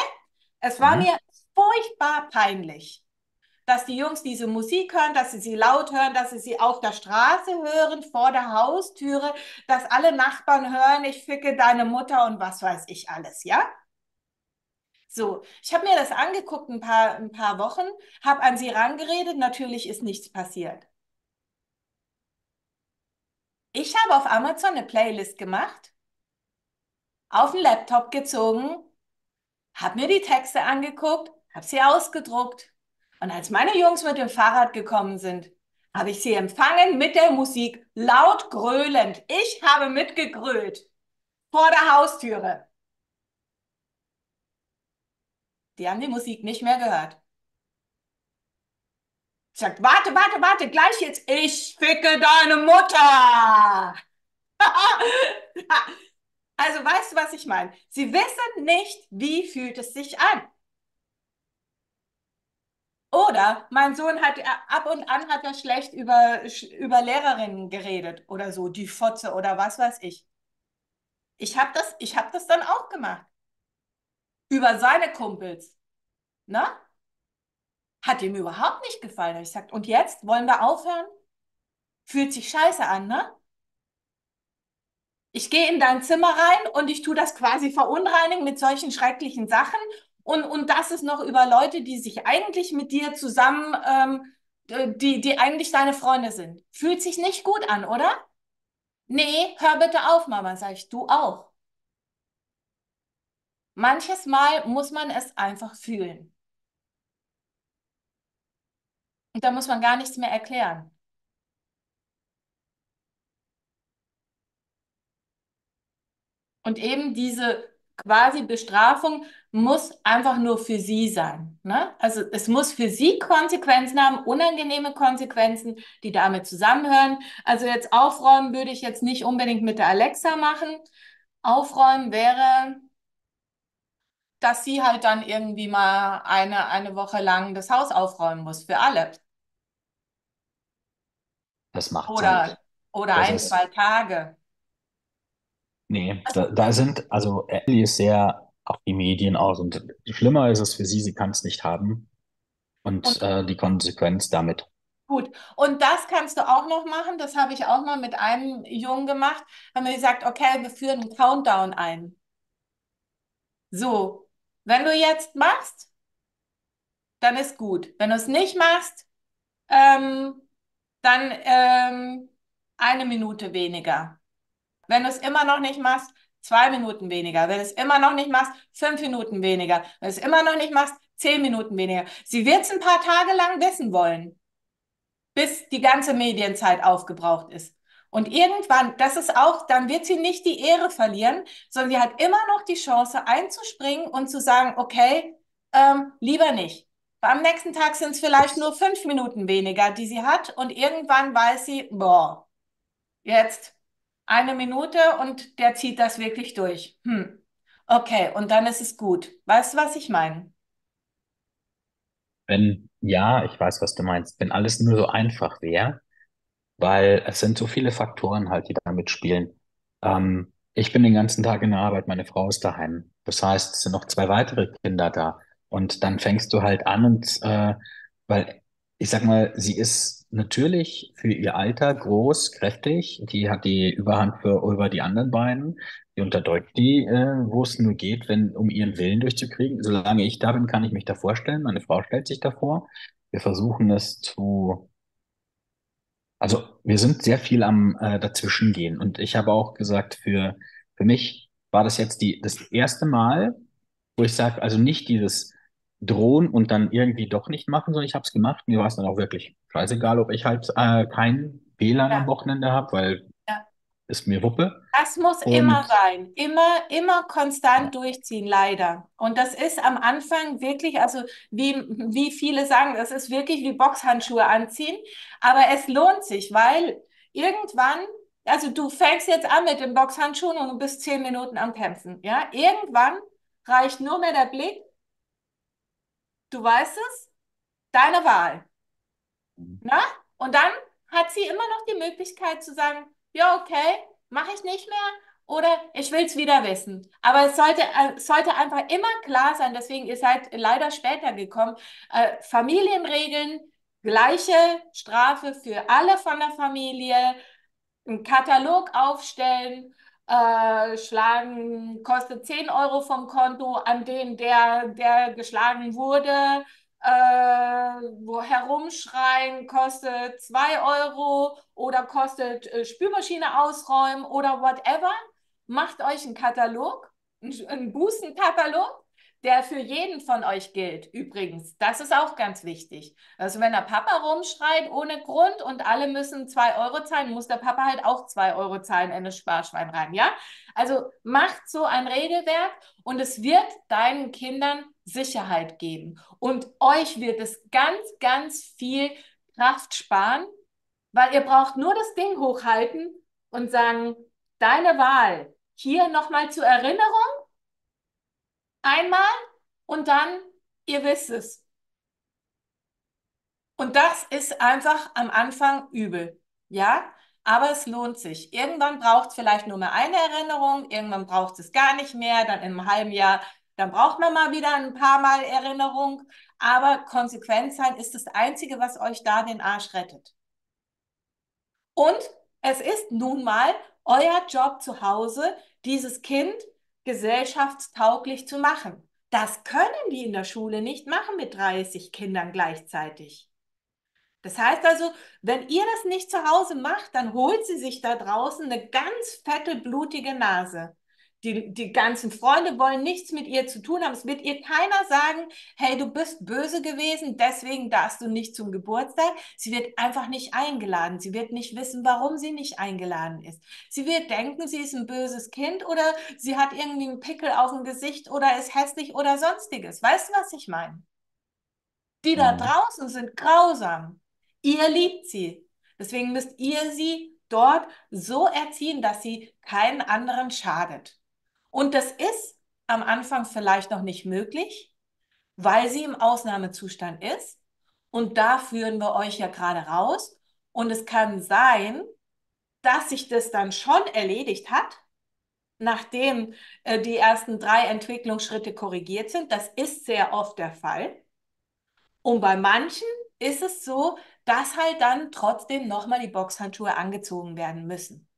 Es war mhm. mir furchtbar peinlich, dass die Jungs diese Musik hören, dass sie laut hören, dass sie sie auf der Straße hören, vor der Haustüre, dass alle Nachbarn hören, ich ficke deine Mutter und was weiß ich alles, ja? So, ich habe mir das angeguckt ein paar Wochen, habe an sie rangeredet, natürlich ist nichts passiert. Ich habe auf Amazon eine Playlist gemacht, auf den Laptop gezogen, habe mir die Texte angeguckt, habe sie ausgedruckt. Und als meine Jungs mit dem Fahrrad gekommen sind, habe ich sie empfangen mit der Musik, laut gröhlend. Ich habe mitgegrölt vor der Haustüre. Die haben die Musik nicht mehr gehört. Sagt, warte, warte, warte, gleich jetzt. Ich ficke deine Mutter. Also weißt du, was ich meine? Sie wissen nicht, wie fühlt es sich an. Oder mein Sohn hat ab und an hat er schlecht über Lehrerinnen geredet oder so, die Fotze oder was weiß ich. Ich hab das dann auch gemacht. Über seine Kumpels. Ne? Hat ihm überhaupt nicht gefallen. Ich gesagt, und jetzt wollen wir aufhören? Fühlt sich scheiße an, ne? Ich gehe in dein Zimmer rein und ich tue das quasi verunreinigen mit solchen schrecklichen Sachen. Und das ist noch über Leute, die sich eigentlich mit dir zusammen, die eigentlich deine Freunde sind. Fühlt sich nicht gut an, oder? Nee, hör bitte auf, Mama, sag ich, du auch. Manches Mal muss man es einfach fühlen. Und da muss man gar nichts mehr erklären. Und eben diese quasi Bestrafung muss einfach nur für sie sein. Ne? Also es muss für sie Konsequenzen haben, unangenehme Konsequenzen, die damit zusammenhören. Also jetzt aufräumen würde ich jetzt nicht unbedingt mit der Alexa machen. Aufräumen wäre, dass sie halt dann irgendwie mal eine Woche lang das Haus aufräumen muss für alle. Das macht sie Oder, nicht. oder Das ein, zwei ist, Tage. nee, Also, da sind, also Ellie ist sehr auf die Medien aus und schlimmer ist es für sie, sie kann es nicht haben und und die Konsequenz damit. gut, und das kannst du auch noch machen. Das habe ich auch mal mit einem Jungen gemacht. Haben wir gesagt, okay, wir führen einen Countdown ein. So, wenn du jetzt machst, dann ist gut. Wenn du es nicht machst, ähm, dann eine Minute weniger. Wenn du es immer noch nicht machst, 2 Minuten weniger. Wenn du es immer noch nicht machst, 5 Minuten weniger. Wenn du es immer noch nicht machst, 10 Minuten weniger. Sie wird es ein paar Tage lang wissen wollen, bis die ganze Medienzeit aufgebraucht ist. Und irgendwann, das ist auch, dann wird sie nicht die Ehre verlieren, sondern sie hat immer noch die Chance einzuspringen und zu sagen, okay, lieber nicht. Am nächsten Tag sind es vielleicht nur 5 Minuten weniger, die sie hat und irgendwann weiß sie, boah, jetzt eine Minute und der zieht das wirklich durch. Okay, und dann ist es gut. Weißt du, was ich meine? Wenn, ja, ich weiß, was du meinst, wenn alles nur so einfach wäre, weil es sind so viele Faktoren halt, die da mitspielen. Ich bin den ganzen Tag in der Arbeit, meine Frau ist daheim. Das heißt, es sind noch zwei weitere Kinder da. Und dann fängst du halt an und, weil ich sag mal, sie ist natürlich für ihr Alter groß, kräftig, die hat die Überhand über die anderen beiden, die unterdrückt die, wo es nur geht, wenn, um ihren Willen durchzukriegen. Solange ich da bin, kann ich mich da vorstellen. Meine Frau stellt sich davor. Wir versuchen es zu also wir sind sehr viel am Dazwischengehen und ich habe auch gesagt, für mich war das jetzt das erste Mal, wo ich sage, also nicht dieses Drohen und dann irgendwie doch nicht machen, sondern ich habe es gemacht. Mir war es dann auch wirklich scheißegal, ob ich halt kein WLAN am Ja. Wochenende habe, weil Ja. ist mir Wuppe. Das muss immer Und sein. Immer konstant ja, durchziehen, leider. Und das ist am Anfang wirklich, also wie viele sagen, das ist wirklich wie Boxhandschuhe anziehen. Aber es lohnt sich, weil irgendwann, also du fängst jetzt an mit den Boxhandschuhen und du bist 10 Minuten am Kämpfen. Ja, irgendwann reicht nur mehr der Blick. Du weißt es, deine Wahl. Na? Und dann hat sie immer noch die Möglichkeit zu sagen, ja, okay, mache ich nicht mehr oder ich will es wieder wissen. Aber es sollte einfach immer klar sein, deswegen ihr seid leider später gekommen, Familienregeln, gleiche Strafe für alle von der Familie, einen Katalog aufstellen Schlagen kostet 10 Euro vom Konto, an den der geschlagen wurde. Wo herumschreien kostet 2 Euro oder kostet Spülmaschine ausräumen oder whatever. Macht euch einen Katalog, einen Bußenkatalog, der für jeden von euch gilt. Übrigens, das ist auch ganz wichtig. Also wenn der Papa rumschreit ohne Grund und alle müssen 2 Euro zahlen, muss der Papa halt auch 2 Euro zahlen in das Sparschwein rein, ja? Also macht so ein Regelwerk und es wird deinen Kindern Sicherheit geben. Und euch wird es ganz, ganz viel Kraft sparen, weil ihr braucht nur das Ding hochhalten und sagen, deine Wahl. Hier nochmal zur Erinnerung, einmal und dann, ihr wisst es. Und das ist einfach am Anfang übel, ja? Aber es lohnt sich. Irgendwann braucht es vielleicht nur mehr eine Erinnerung, irgendwann braucht es gar nicht mehr, dann in einem halben Jahr, dann braucht man mal wieder ein paar Mal Erinnerung. Aber konsequent sein ist das Einzige, was euch da den Arsch rettet. Und es ist nun mal euer Job zu Hause, dieses Kind gesellschaftstauglich zu machen. Das können die in der Schule nicht machen mit 30 Kindern gleichzeitig. Das heißt also, wenn ihr das nicht zu Hause macht, dann holt sie sich da draußen eine ganz fette, blutige Nase. Die ganzen Freunde wollen nichts mit ihr zu tun haben. Es wird ihr keiner sagen, hey, du bist böse gewesen, deswegen darfst du nicht zum Geburtstag. Sie wird einfach nicht eingeladen. Sie wird nicht wissen, warum sie nicht eingeladen ist. Sie wird denken, sie ist ein böses Kind oder sie hat irgendwie einen Pickel auf dem Gesicht oder ist hässlich oder sonstiges. Weißt du, was ich meine? Die da Mhm. draußen sind grausam. Ihr liebt sie. Deswegen müsst ihr sie dort so erziehen, dass sie keinen anderen schadet. Und das ist am Anfang vielleicht noch nicht möglich, weil sie im Ausnahmezustand ist. Und da führen wir euch ja gerade raus. Und es kann sein, dass sich das dann schon erledigt hat, nachdem die ersten 3 Entwicklungsschritte korrigiert sind. Das ist sehr oft der Fall. Und bei manchen ist es so, dass halt dann trotzdem nochmal die Boxhandschuhe angezogen werden müssen,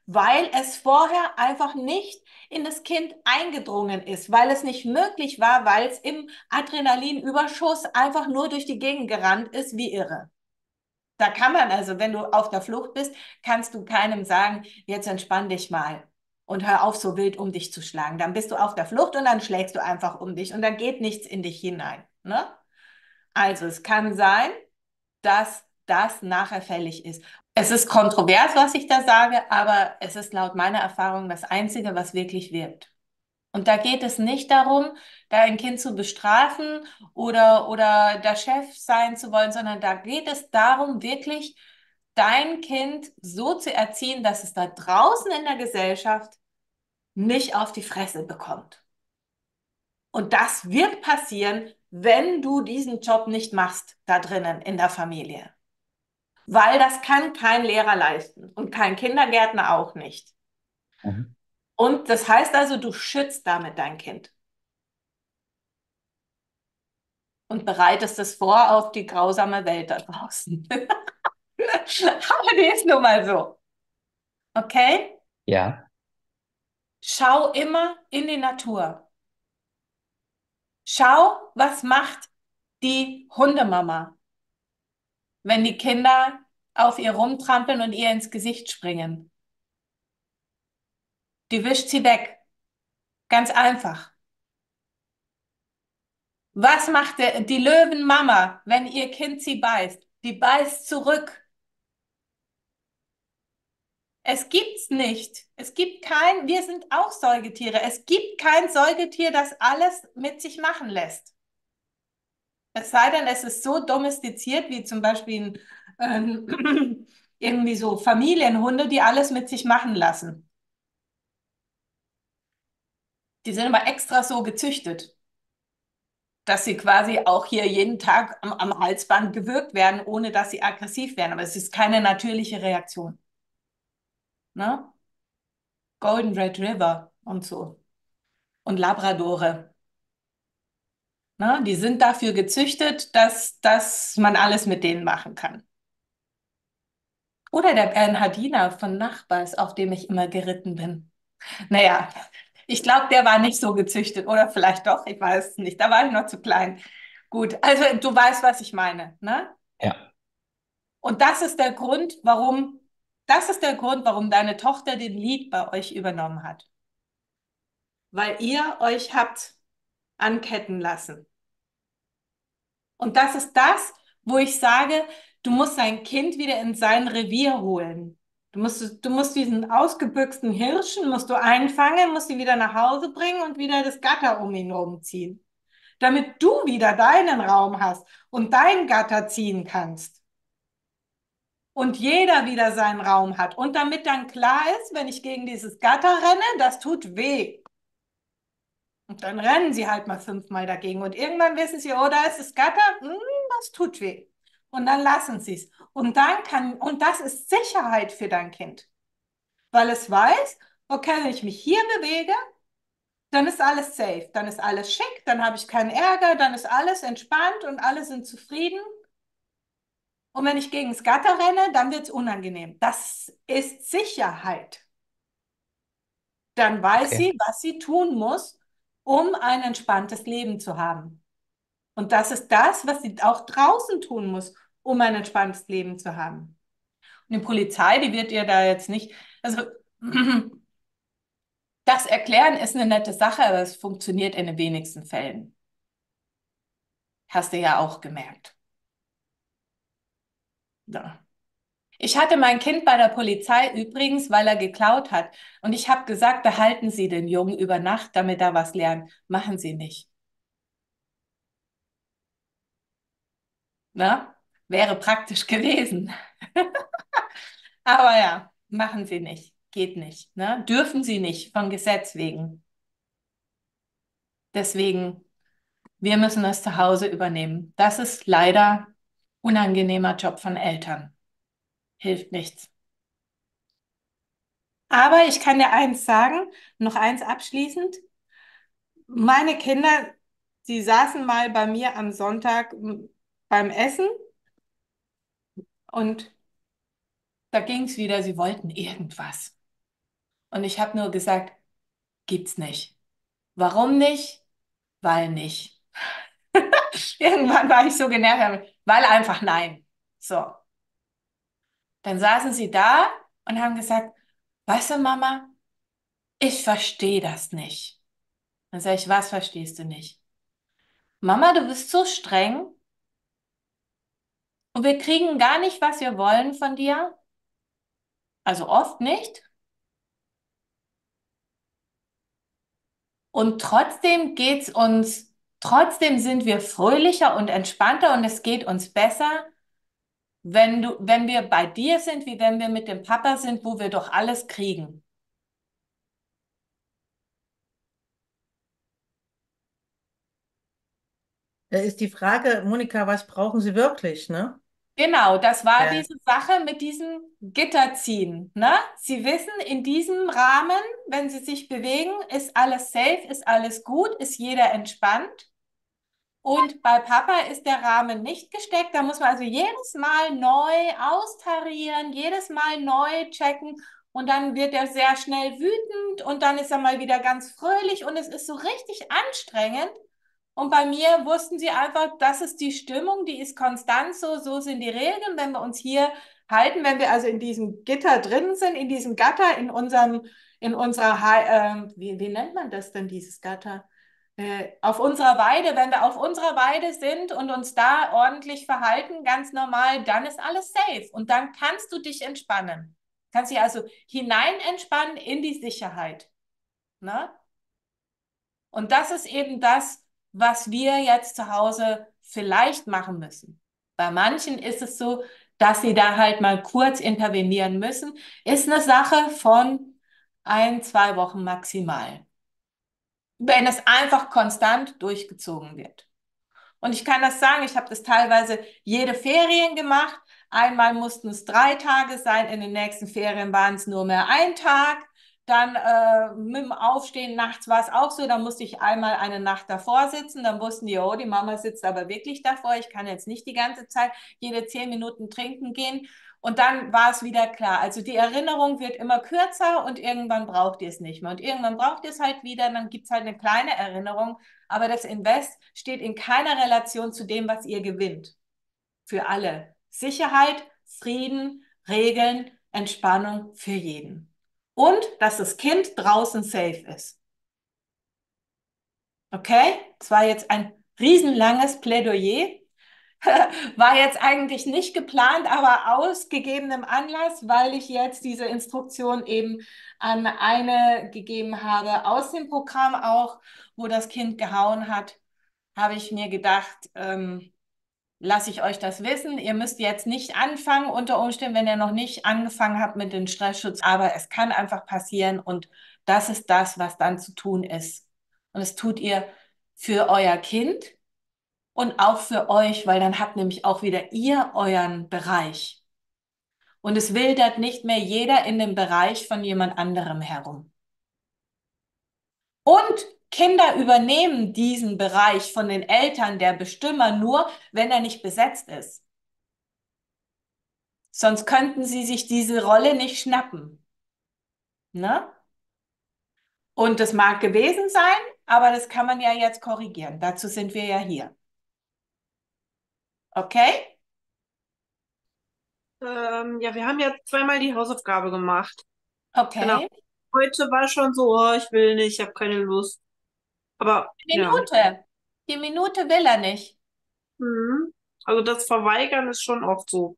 weil es vorher einfach nicht in das Kind eingedrungen ist, weil es nicht möglich war, weil es im Adrenalinüberschuss einfach nur durch die Gegend gerannt ist wie irre. Da kann man also, wenn du auf der Flucht bist, kannst du keinem sagen, jetzt entspann dich mal und hör auf, so wild um dich zu schlagen. Dann bist du auf der Flucht und dann schlägst du einfach um dich und dann geht nichts in dich hinein, ne? Also es kann sein, dass das nachher fällig ist. Es ist kontrovers, was ich da sage, aber es ist laut meiner Erfahrung das Einzige, was wirklich wirkt. Und da geht es nicht darum, da ein Kind zu bestrafen oder der Chef sein zu wollen, sondern da geht es darum, wirklich dein Kind so zu erziehen, dass es da draußen in der Gesellschaft nicht auf die Fresse bekommt. Und das wird passieren, wenn du diesen Job nicht machst, da drinnen in der Familie. Weil das kann kein Lehrer leisten und kein Kindergärtner auch nicht. Mhm. Und das heißt also, du schützt damit dein Kind und bereitest es vor auf die grausame Welt da draußen. Aber die ist nun mal so. Okay? Ja. Schau immer in die Natur. Schau, was macht die Hundemama, wenn die Kinder auf ihr rumtrampeln und ihr ins Gesicht springen. Die wischt sie weg. Ganz einfach. Was macht die Löwenmama, wenn ihr Kind sie beißt? Die beißt zurück. Es gibt's nicht. Es gibt kein, wir sind auch Säugetiere. Es gibt kein Säugetier, das alles mit sich machen lässt. Es sei denn, es ist so domestiziert, wie zum Beispiel irgendwie so Familienhunde, die alles mit sich machen lassen. Die sind aber extra so gezüchtet, dass sie quasi auch hier jeden Tag am Halsband gewürgt werden, ohne dass sie aggressiv werden. Aber es ist keine natürliche Reaktion. Ne? Golden Retriever und so. Und Labradore. Ne? Die sind dafür gezüchtet, dass man alles mit denen machen kann. Oder der Bernhardiner von Nachbars, auf dem ich immer geritten bin. Naja, ich glaube, der war nicht so gezüchtet. Oder vielleicht doch, ich weiß es nicht. Da war ich noch zu klein. Gut, also du weißt, was ich meine, ne? Ja, Und das ist der Grund, warum deine Tochter den Lead bei euch übernommen hat. Weil ihr euch habt anketten lassen. Und das ist das, wo ich sage, du musst dein Kind wieder in sein Revier holen. Du musst diesen ausgebüxten Hirschen musst du einfangen, musst ihn wieder nach Hause bringen und wieder das Gatter um ihn rumziehen, damit du wieder deinen Raum hast und dein Gatter ziehen kannst und jeder wieder seinen Raum hat. Und damit dann klar ist, wenn ich gegen dieses Gatter renne, das tut weh. Und dann rennen sie halt mal 5-mal dagegen. Und irgendwann wissen sie, oh, da ist das Gatter, das tut weh. Und dann lassen sie es. Und das ist Sicherheit für dein Kind. Weil es weiß, okay, wenn ich mich hier bewege, dann ist alles safe, dann ist alles schick, dann habe ich keinen Ärger, dann ist alles entspannt und alle sind zufrieden. Und wenn ich gegen das Gatter renne, dann wird es unangenehm. Das ist Sicherheit. Dann weiß okay. sie, was sie tun muss, um ein entspanntes Leben zu haben. Und das ist das, was sie auch draußen tun muss, um ein entspanntes Leben zu haben. Und die Polizei, die wird ihr da jetzt nicht, also das Erklären ist eine nette Sache, aber es funktioniert in den wenigsten Fällen. Hast du ja auch gemerkt. Ja. Ich hatte mein Kind bei der Polizei übrigens, weil er geklaut hat. Und ich habe gesagt, behalten Sie den Jungen über Nacht, damit er was lernt. Machen Sie nicht. Na? Wäre praktisch gewesen. Aber ja, machen Sie nicht. Geht nicht. Ne? Dürfen Sie nicht, von Gesetz wegen. Deswegen, wir müssen das zu Hause übernehmen. Das ist leider unangenehmer Job von Eltern. Hilft nichts. Aber ich kann dir eins sagen, noch eins abschließend. Meine Kinder, die saßen mal bei mir am Sonntag beim Essen und da ging es wieder, sie wollten irgendwas. Und ich habe nur gesagt, gibt's nicht. Warum nicht? Weil nicht. Irgendwann war ich so genervt, weil einfach nein. So, dann saßen sie da und haben gesagt, weißt du, Mama, ich verstehe das nicht. Dann sage ich, was verstehst du nicht? Mama, du bist so streng und wir kriegen gar nicht, was wir wollen von dir. Also oft nicht. Und trotzdem sind wir fröhlicher und entspannter und es geht uns besser, wenn wir bei dir sind, wie wenn wir mit dem Papa sind, wo wir doch alles kriegen. Da ist die Frage, Monika, was brauchen Sie wirklich, ne? Genau, das war Ja. diese Sache mit diesem Gitterziehen, ne? Sie wissen, in diesem Rahmen, wenn Sie sich bewegen, ist alles safe, ist alles gut, ist jeder entspannt. Und bei Papa ist der Rahmen nicht gesteckt. Da muss man also jedes Mal neu austarieren, jedes Mal neu checken. Und dann wird er sehr schnell wütend und dann ist er mal wieder ganz fröhlich und es ist so richtig anstrengend. Und bei mir wussten sie einfach, das ist die Stimmung, die ist konstant so, so sind die Regeln. Wenn wir uns hier halten, wenn wir also in diesem Gitter drin sind, in diesem Gatter, in unserer, wie nennt man das denn, dieses Gatter? Auf unserer Weide, wenn wir auf unserer Weide sind und uns da ordentlich verhalten, ganz normal, dann ist alles safe und dann kannst du dich entspannen. Kannst dich also hinein entspannen in die Sicherheit. Ne? Und das ist eben das, was wir jetzt zu Hause vielleicht machen müssen. Bei manchen ist es so, dass sie da halt mal kurz intervenieren müssen. Ist eine Sache von 1, 2 Wochen maximal, wenn es einfach konstant durchgezogen wird. Und ich kann das sagen, ich habe das teilweise jede Ferien gemacht. Einmal mussten es 3 Tage sein, in den nächsten Ferien waren es nur mehr ein Tag. Dann mit dem Aufstehen nachts war es auch so, da musste ich einmal eine Nacht davor sitzen. Dann wussten die, oh, die Mama sitzt aber wirklich davor. Ich kann jetzt nicht die ganze Zeit jede 10 Minuten trinken gehen. Und dann war es wieder klar. Also die Erinnerung wird immer kürzer und irgendwann braucht ihr es nicht mehr. Und irgendwann braucht ihr es halt wieder, dann gibt es halt eine kleine Erinnerung. Aber das Invest steht in keiner Relation zu dem, was ihr gewinnt. Für alle. Sicherheit, Frieden, Regeln, Entspannung für jeden. Und dass das Kind draußen safe ist. Okay? Das war jetzt ein riesenlanges Plädoyer. War jetzt eigentlich nicht geplant, aber aus gegebenem Anlass, weil ich jetzt diese Instruktion eben an eine gegeben habe aus dem Programm auch, wo das Kind gehauen hat, habe ich mir gedacht, lasse ich euch das wissen. Ihr müsst jetzt nicht anfangen, unter Umständen, wenn ihr noch nicht angefangen habt mit dem Stressschutz, aber es kann einfach passieren und das ist das, was dann zu tun ist. Und das tut ihr für euer Kind und auch für euch, weil dann habt nämlich auch wieder ihr euren Bereich. Und es wildert nicht mehr jeder in dem Bereich von jemand anderem herum. Und Kinder übernehmen diesen Bereich von den Eltern, der Bestimmer, nur, wenn er nicht besetzt ist. Sonst könnten sie sich diese Rolle nicht schnappen. Ne? Und das mag gewesen sein, aber das kann man ja jetzt korrigieren. Dazu sind wir ja hier. Okay? Ja, wir haben ja zweimal die Hausaufgabe gemacht. Genau. Okay. Heute war schon so, oh, ich will nicht, ich habe keine Lust. Aber ja. Minute. Die Minute will er nicht. Mhm. Also das Verweigern ist schon oft so.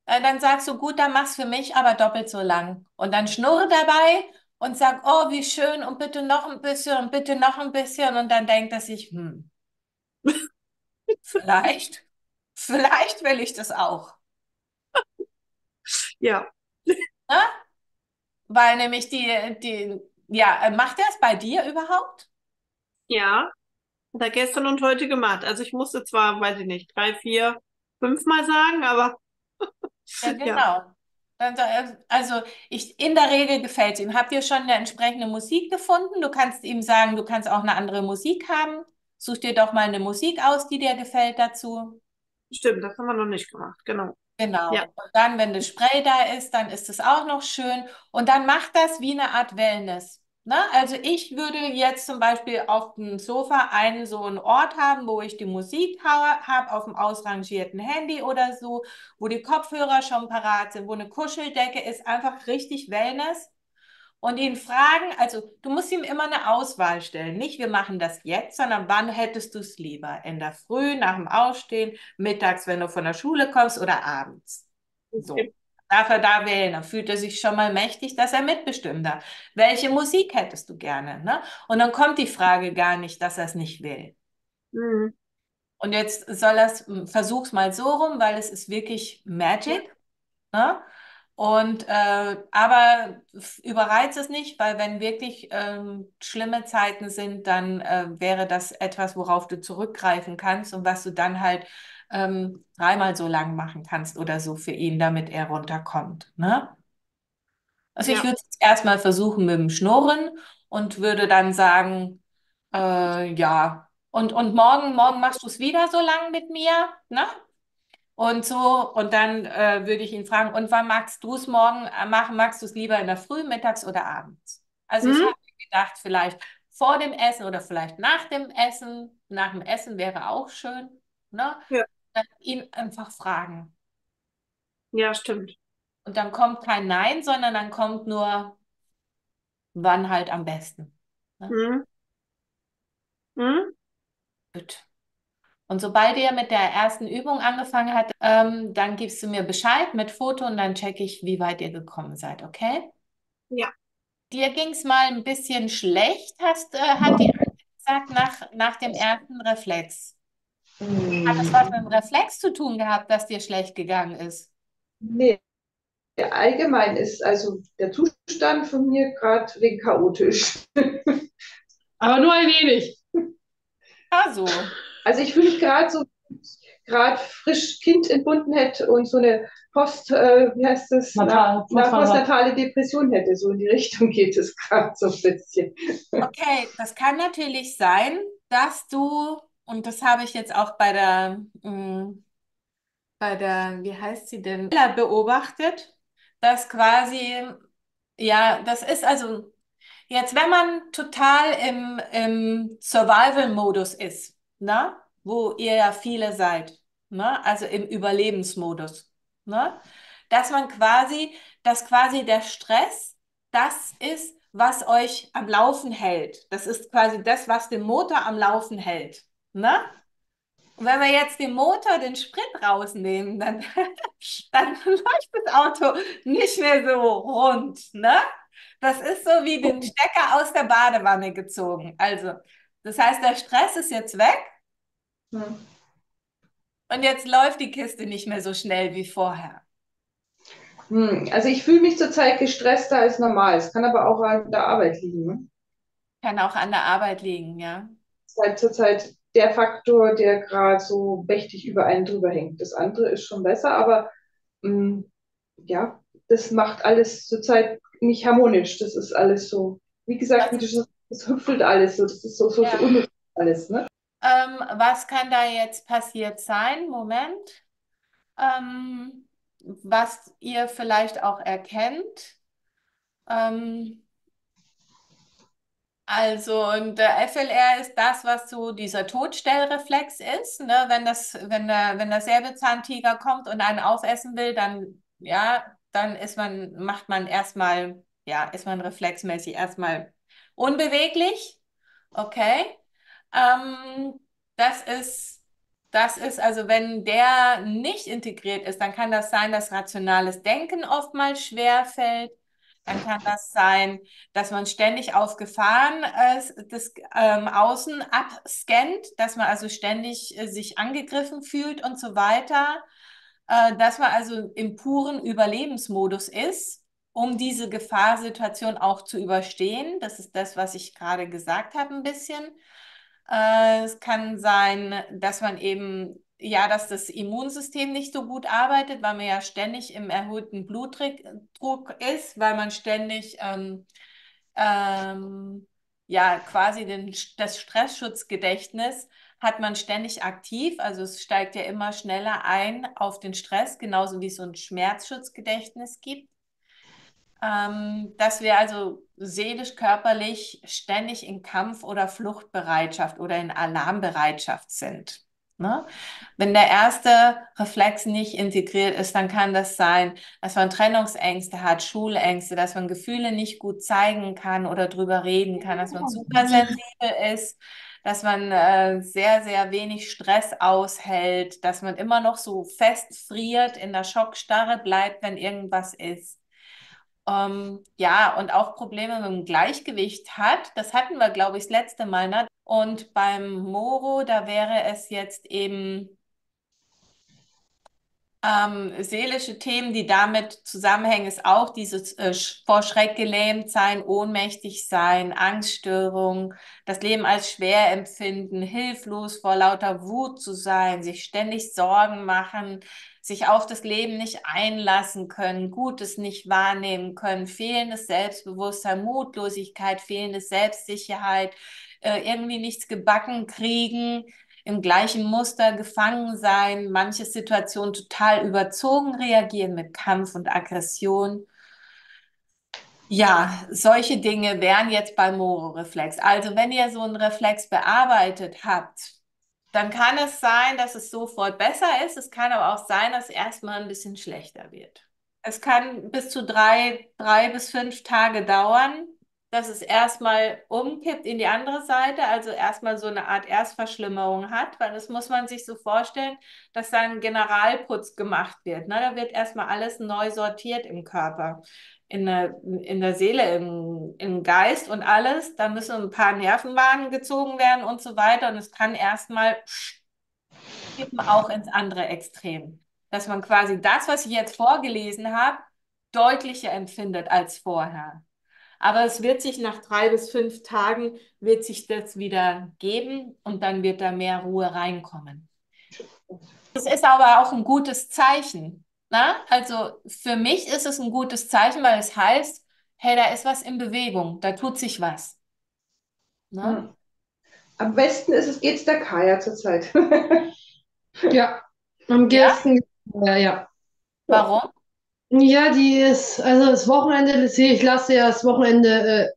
Dann sagst du, gut, dann mach's für mich, aber doppelt so lang. Und dann schnurre dabei und sag, oh, wie schön und bitte noch ein bisschen und bitte noch ein bisschen. Und dann denkt er sich, vielleicht, vielleicht will ich das auch. Ja. Ne? Weil nämlich ja, macht er es bei dir überhaupt? Ja. Hat er gestern und heute gemacht. Also ich musste zwar, weiß ich nicht, 3, 4, 5 Mal sagen, aber Ja, ja, genau. Also in der Regel gefällt es ihm. Habt ihr schon eine entsprechende Musik gefunden? Du kannst ihm sagen, du kannst auch eine andere Musik haben. Such dir doch mal eine Musik aus, die dir gefällt dazu. stimmt, das haben wir noch nicht gemacht. Genau. Genau. Ja, Und dann, wenn das Spray da ist, dann ist es auch noch schön. Und dann macht das wie eine Art Wellness. Ne? Also ich würde jetzt zum Beispiel auf dem Sofa einen so einen Ort haben, wo ich die Musik habe, auf dem ausrangierten Handy oder so, wo die Kopfhörer schon parat sind, wo eine Kuscheldecke ist, einfach richtig Wellness. Und ihn fragen, also du musst ihm immer eine Auswahl stellen. Nicht, wir machen das jetzt, sondern wann hättest du es lieber? In der Früh, nach dem Aufstehen, mittags, wenn du von der Schule kommst oder abends. So. okay. Darf er da wählen? Dann fühlt er sich schon mal mächtig, dass er mitbestimmt darf. Welche Musik hättest du gerne? Ne? Und dann kommt die Frage gar nicht, dass er es nicht will. Mhm. Und jetzt soll er es, versuch's mal so rum, weil es ist wirklich Ja, Magic. Ne? Und aber überreizt es nicht, weil wenn wirklich schlimme Zeiten sind, dann wäre das etwas, worauf du zurückgreifen kannst und was du dann halt dreimal so lang machen kannst oder so für ihn, damit er runterkommt. Ne? Also ich ja. würde es erstmal versuchen mit dem Schnurren und würde dann sagen, ja, und morgen machst du es wieder so lang mit mir, ne? Und so, und dann würde ich ihn fragen, und wann magst du es morgen machen? Magst du es lieber in der Früh, mittags oder abends? Also ich Mhm. habe mir gedacht, vielleicht vor dem Essen oder vielleicht nach dem Essen. Nach dem Essen wäre auch schön, ne? Ja, Dann ihn einfach fragen. ja, stimmt. Und dann kommt kein Nein, sondern dann kommt nur, wann halt am besten. Ne? Mhm. Mhm. Gut. Und sobald ihr mit der ersten Übung angefangen habt, dann gibst du mir Bescheid mit Foto und dann checke ich, wie weit ihr gekommen seid, okay? Ja. Dir ging es mal ein bisschen schlecht, hat die Anke gesagt, nach dem ersten Reflex. Hat das was mit dem Reflex zu tun gehabt, dass dir schlecht gegangen ist? Nee, allgemein ist also der Zustand von mir gerade wegen chaotisch. Aber nur ein wenig. Also, Also ich fühle mich gerade so, gerade frisch Kind entbunden hätte und so eine wie heißt das, postnatale Depression hätte. So in die Richtung geht es gerade so ein bisschen. okay, das kann natürlich sein, dass du, und das habe ich jetzt auch bei der, wie heißt sie denn, beobachtet, dass quasi, ja, das ist also jetzt, wenn man total im Survival-Modus ist, ne, wo ihr ja viele seid, ne, also im Überlebensmodus, ne, dass man quasi, dass quasi der Stress das ist, was euch am Laufen hält. Das ist quasi das, was den Motor am Laufen hält, ne? Und wenn wir jetzt den Motor, den Sprit rausnehmen, dann, dann läuft das Auto nicht mehr so rund, ne? Das ist so wie den Stecker aus der Badewanne gezogen. Also, das heißt, der Stress ist jetzt weg Hm. und jetzt läuft die Kiste nicht mehr so schnell wie vorher. Also ich fühle mich zurzeit gestresster als normal. Es kann aber auch an der Arbeit liegen. Ne? Kann auch an der Arbeit liegen, ja. Das ist halt zurzeit der Faktor, der gerade so mächtig über einen drüber hängt. Das andere ist schon besser, aber mh, ja, das macht alles zurzeit nicht harmonisch. Das ist alles so, wie gesagt, wie du schon sagst, es hüpfelt alles so. Das ist so Ja. unruhig alles, ne? Was kann da jetzt passiert sein? Moment. Was ihr vielleicht auch erkennt. Ähm, Also, und der FLR ist das, was so dieser Todstellreflex ist, ne? Wenn der Säbelzahntiger kommt und einen aufessen will, dann, ja, dann macht man erstmal, ja, ist man reflexmäßig erstmal unbeweglich. Okay. Ähm, das ist, das ist, also wenn der nicht integriert ist, dann kann das sein, dass rationales Denken oftmals schwer fällt. Dann kann das sein, dass man ständig auf Gefahren des Außen abscannt, dass man also ständig sich angegriffen fühlt und so weiter, dass man also im puren Überlebensmodus ist, um diese Gefahrsituation auch zu überstehen. Das ist das, was ich gerade gesagt habe, ein bisschen. Es kann sein, dass man eben, ja, dass das Immunsystem nicht so gut arbeitet, weil man ja ständig im erhöhten Blutdruck ist, weil man ständig ja quasi das Stressschutzgedächtnis hat man ständig aktiv. Also es steigt ja immer schneller ein auf den Stress, genauso wie es so ein Schmerzschutzgedächtnis gibt. Dass wir also seelisch, körperlich ständig in Kampf- oder Fluchtbereitschaft oder in Alarmbereitschaft sind. Ne? Wenn der erste Reflex nicht integriert ist, dann kann das sein, dass man Trennungsängste hat, Schulängste, dass man Gefühle nicht gut zeigen kann oder drüber reden kann, dass man supersensibel ist, dass man sehr, sehr wenig Stress aushält, dass man immer noch so festfriert, in der Schockstarre bleibt, wenn irgendwas ist. Ja, und auch Probleme mit dem Gleichgewicht hat. Das hatten wir, glaube ich, das letzte Mal, ne? Und beim Moro, da wäre es jetzt eben seelische Themen, die damit zusammenhängen, ist auch dieses vor Schreck gelähmt sein, ohnmächtig sein, Angststörung, das Leben als schwer empfinden, hilflos vor lauter Wut zu sein, sich ständig Sorgen machen, sich auf das Leben nicht einlassen können, Gutes nicht wahrnehmen können, fehlendes Selbstbewusstsein, Mutlosigkeit, fehlende Selbstsicherheit, irgendwie nichts gebacken kriegen, im gleichen Muster gefangen sein, manche Situationen total überzogen reagieren mit Kampf und Aggression. Ja, solche Dinge wären jetzt beim Moro-Reflex. Also wenn ihr so einen Reflex bearbeitet habt, dann kann es sein, dass es sofort besser ist. Es kann aber auch sein, dass es erstmal ein bisschen schlechter wird. Es kann bis zu drei bis 5 Tage dauern, dass es erstmal umkippt in die andere Seite, also erstmal so eine Art Erstverschlimmerung hat, weil das muss man sich so vorstellen, dass da ein Generalputz gemacht wird. Ne? Da wird erstmal alles neu sortiert im Körper, in der Seele, im Geist und alles. Da müssen ein paar Nervenbahnen gezogen werden und so weiter. Und es kann erstmal kippen auch ins andere Extrem. Dass man quasi das, was ich jetzt vorgelesen habe, deutlicher empfindet als vorher. Aber es wird sich nach 3 bis 5 Tagen wird sich das wieder geben und dann wird da mehr Ruhe reinkommen. Das ist aber auch ein gutes Zeichen. Ne? Also für mich ist es ein gutes Zeichen, weil es heißt, hey, da ist was in Bewegung, da tut sich was. Ne? Hm. Am besten ist es, geht's der Kaya zurzeit. Ja, am Ja? besten Ja, ja. Ja. Warum? Ja, also das Wochenende, ich lasse ja das Wochenende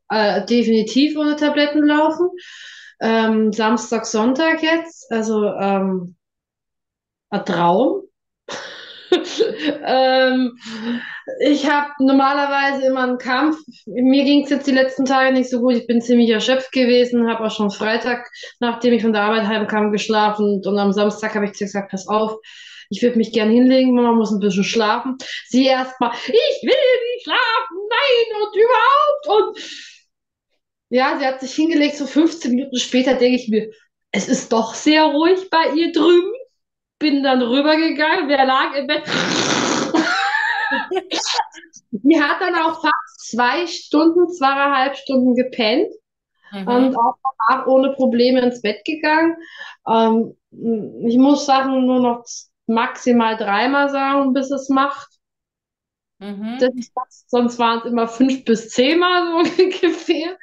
definitiv ohne Tabletten laufen. Samstag, Sonntag jetzt, also ein Traum. ähm, Ich habe normalerweise immer einen Kampf. Mir ging es jetzt die letzten Tage nicht so gut. Ich bin ziemlich erschöpft gewesen, habe auch schon Freitag, nachdem ich von der Arbeit heimkam, geschlafen. Und am Samstag habe ich zu ihr gesagt, pass auf, ich würde mich gern hinlegen, Mama muss ein bisschen schlafen. Sie erstmal, ich will nicht schlafen, nein und überhaupt. Und ja, sie hat sich hingelegt, so 15 Minuten später denke ich mir, es ist doch sehr ruhig bei ihr drüben. Bin dann rübergegangen, wer lag im Bett? Die hat dann auch fast 2 Stunden, 2,5 Stunden gepennt und Mhm. auch danach ohne Probleme ins Bett gegangen. Ähm, Ich muss Sachen nur noch maximal dreimal sagen, bis es macht. Das Mhm. ist das, sonst waren es immer 5 bis 10 Mal so ungefähr.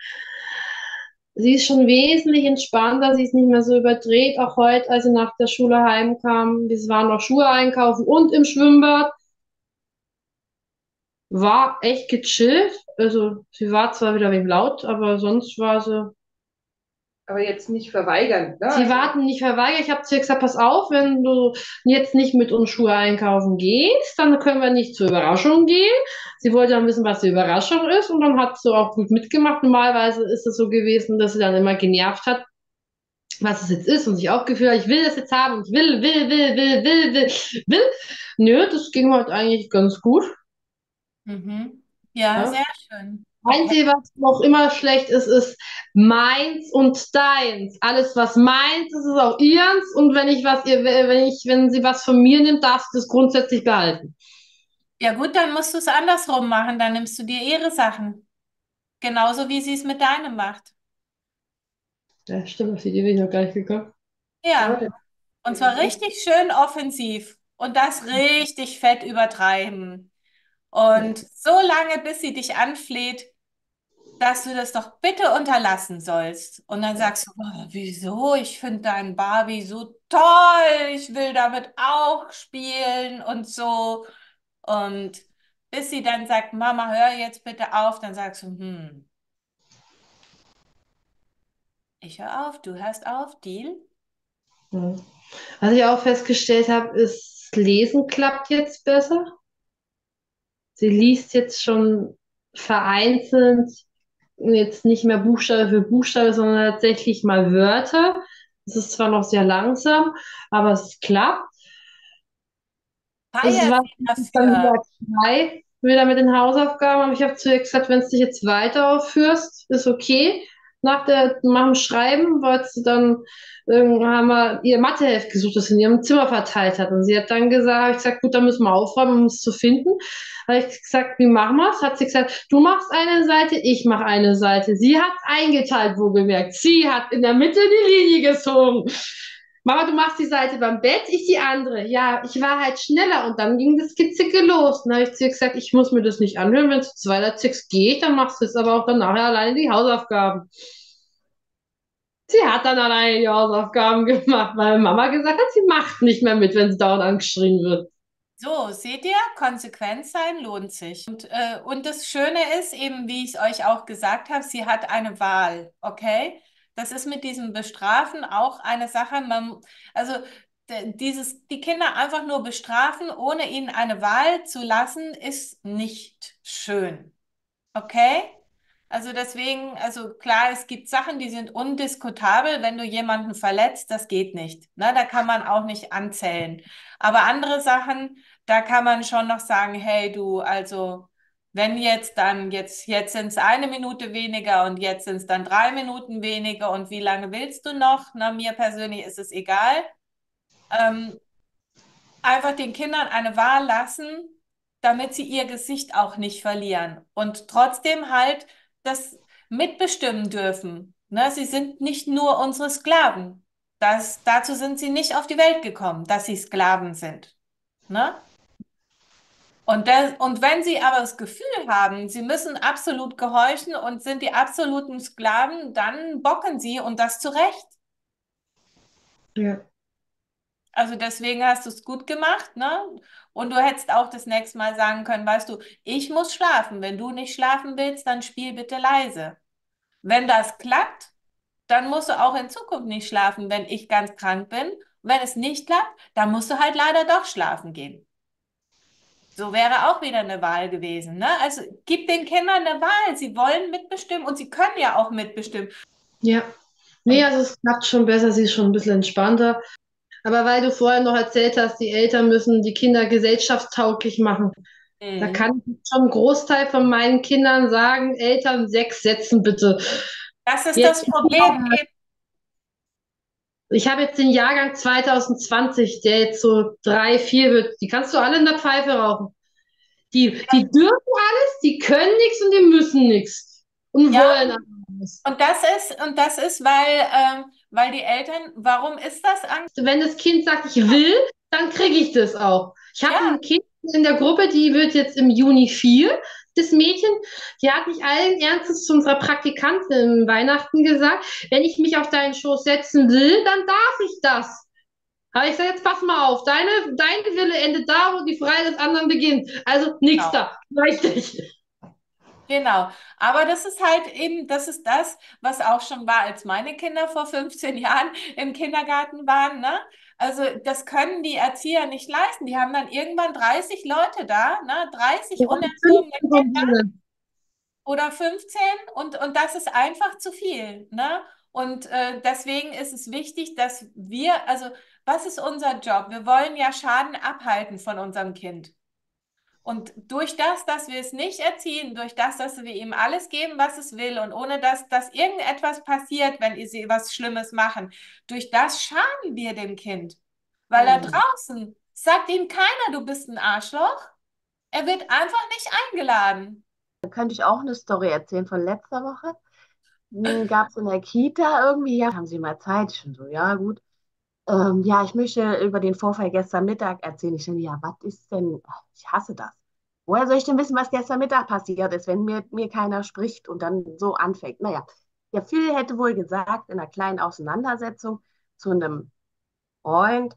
Sie ist schon wesentlich entspannter, sie ist nicht mehr so überdreht. Auch heute, als sie nach der Schule heimkam, wir waren noch Schuhe einkaufen und im Schwimmbad. War echt gechillt. Also, sie war zwar wieder wegen laut, aber sonst war sie. Aber jetzt nicht verweigern, ne? Sie warten nicht verweigert. Ich habe zu ihr gesagt, pass auf, wenn du jetzt nicht mit uns Schuhe einkaufen gehst, dann können wir nicht zur Überraschung gehen. Sie wollte dann wissen, was die Überraschung ist und dann hat sie auch gut mitgemacht. Normalerweise ist es so gewesen, dass sie dann immer genervt hat, was es jetzt ist und sich aufgeführt hat, ich will das jetzt haben und ich will. Nö, das ging heute eigentlich ganz gut. Mhm. Ja, Ja. sehr schön. Okay. Einzige, was noch immer schlecht ist, ist meins und deins. Alles, was meins ist, ist auch ihrs. Und wenn sie was von mir nimmt, darfst du es grundsätzlich behalten. Ja gut, dann musst du es andersrum machen. Dann nimmst du dir ihre Sachen. Genauso wie sie es mit deinem macht. Ja, stimmt, auf die Idee bin ich noch gar nicht gekommen. Ja, Ja. Und zwar richtig schön offensiv. Und das richtig fett übertreiben. Ja. Und so lange, bis sie dich anfleht, dass du das doch bitte unterlassen sollst. Und dann sagst du, "Oh, wieso? Ich finde dein Barbie so toll. Ich will damit auch spielen und so. Und bis sie dann sagt, Mama, hör jetzt bitte auf, dann sagst du, ich höre auf, du hörst auf, Deal? Ja. Was ich auch festgestellt habe, ist, Lesen klappt jetzt besser. Sie liest jetzt schon vereinzelt, jetzt nicht mehr Buchstabe für Buchstabe, sondern tatsächlich mal Wörter. Es ist zwar noch sehr langsam, aber es klappt. Es Feier war sie dann dafür. wieder 2, mit den Hausaufgaben. Aber ich habe zu ihr gesagt, wenn du dich jetzt weiter aufführst, ist okay. Nach dem Schreiben wollte sie dann, haben wir ihr Matheheft gesucht, das sie in ihrem Zimmer verteilt hat. Und sie hat dann gesagt, hab ich gesagt, gut, dann müssen wir aufräumen, um es zu finden. Habe ich gesagt, wie machen wir es? Hat sie gesagt, du machst eine Seite, ich mache eine Seite. Sie hat eingeteilt, wohlgemerkt. Sie hat in der Mitte die Linie gezogen. Mama, du machst die Seite beim Bett, ich die andere. Ja, ich war halt schneller und dann ging das Gezicke los. Dann habe ich zu ihr gesagt, ich muss mir das nicht anhören. Wenn du zu zweiter zickst, gehe ich, dann machst du es aber auch dann nachher alleine die Hausaufgaben. Sie hat dann alleine die Hausaufgaben gemacht, weil Mama gesagt hat, sie macht nicht mehr mit, wenn sie dauernd angeschrien wird. So, seht ihr, konsequent sein lohnt sich. Und das Schöne ist eben, wie ich es euch auch gesagt habe, sie hat eine Wahl, okay? Das ist mit diesem Bestrafen auch eine Sache. Also die Kinder einfach nur bestrafen, ohne ihnen eine Wahl zu lassen, ist nicht schön. Okay? Also deswegen, also klar, es gibt Sachen, die sind undiskutabel. Wenn du jemanden verletzt, das geht nicht. Ne? Da kann man auch nicht anzählen. Aber andere Sachen, da kann man schon noch sagen, hey du, also wenn jetzt dann, jetzt sind es 1 Minute weniger und jetzt sind es dann 3 Minuten weniger und wie lange willst du noch? Na, mir persönlich ist es egal. Ähm, Einfach den Kindern eine Wahl lassen, damit sie ihr Gesicht auch nicht verlieren und trotzdem halt das mitbestimmen dürfen. Ne? Sie sind nicht nur unsere Sklaven. Dazu sind sie nicht auf die Welt gekommen, dass sie Sklaven sind. Ne? Und wenn sie aber das Gefühl haben, sie müssen absolut gehorchen und sind die absoluten Sklaven, dann bocken sie und das zu Recht. Ja. Also deswegen hast du es gut gemacht, ne? Und du hättest auch das nächste Mal sagen können, weißt du, ich muss schlafen. Wenn du nicht schlafen willst, dann spiel bitte leise. Wenn das klappt, dann musst du auch in Zukunft nicht schlafen, wenn ich ganz krank bin. Wenn es nicht klappt, dann musst du halt leider doch schlafen gehen. So wäre auch wieder eine Wahl gewesen, ne? Also gib den Kindern eine Wahl. Sie wollen mitbestimmen und sie können ja auch mitbestimmen. Ja. Nee, Und also es klappt schon besser, sie ist schon ein bisschen entspannter. Aber weil du vorher noch erzählt hast, die Eltern müssen die Kinder gesellschaftstauglich machen. Da Mhm. kann ich schon einen Großteil von meinen Kindern sagen, Eltern, 6 Sätzen bitte. Das ist Jetzt, das Problem. ich habe jetzt den Jahrgang 2020, der jetzt so 3, 4 wird. Die kannst du alle in der Pfeife rauchen. Die dürfen alles, die können nichts und die müssen nichts. Und Ja, wollen alles. und das ist, weil die Eltern, warum ist das Angst? Wenn das Kind sagt, ich will, dann kriege ich das auch. Ich habe Ja, ein Kind in der Gruppe, die wird jetzt im Juni 4, das Mädchen, die hat mich allen Ernstes zu unserer Praktikantin im Weihnachten gesagt, wenn ich mich auf deinen Schoß setzen will, dann darf ich das. Aber ich sage jetzt, pass mal auf, dein Wille endet da, wo die Freiheit des anderen beginnt. Also nichts genau. da. Richtig. Genau, aber das ist halt eben, das ist das, was auch schon war, als meine Kinder vor 15 Jahren im Kindergarten waren, ne? Also das können die Erzieher nicht leisten. Die haben dann irgendwann 30 Leute da, ne? 30 unerzogene Kinder oder 15 und das ist einfach zu viel, ne? Und deswegen ist es wichtig, dass wir, also was ist unser Job? Wir wollen ja Schaden abhalten von unserem Kind. Und durch das, dass wir es nicht erziehen, durch das, dass wir ihm alles geben, was es will und ohne dass irgendetwas passiert, wenn sie was Schlimmes machen, durch das schaden wir dem Kind. Weil da draußen sagt ihm keiner, du bist ein Arschloch. Er wird einfach nicht eingeladen. Könnte ich auch eine Story erzählen von letzter Woche. Gab es in der Kita irgendwie, ja, haben Sie mal Zeit? Ich schon so, ja, gut. Ja, ich möchte über den Vorfall gestern Mittag erzählen. Ich denke, ja, was ist denn? Ich hasse das. Woher soll ich denn wissen, was gestern Mittag passiert ist, wenn mir keiner spricht und dann so anfängt? Naja, der Phil hätte wohl gesagt, in einer kleinen Auseinandersetzung zu einem Freund,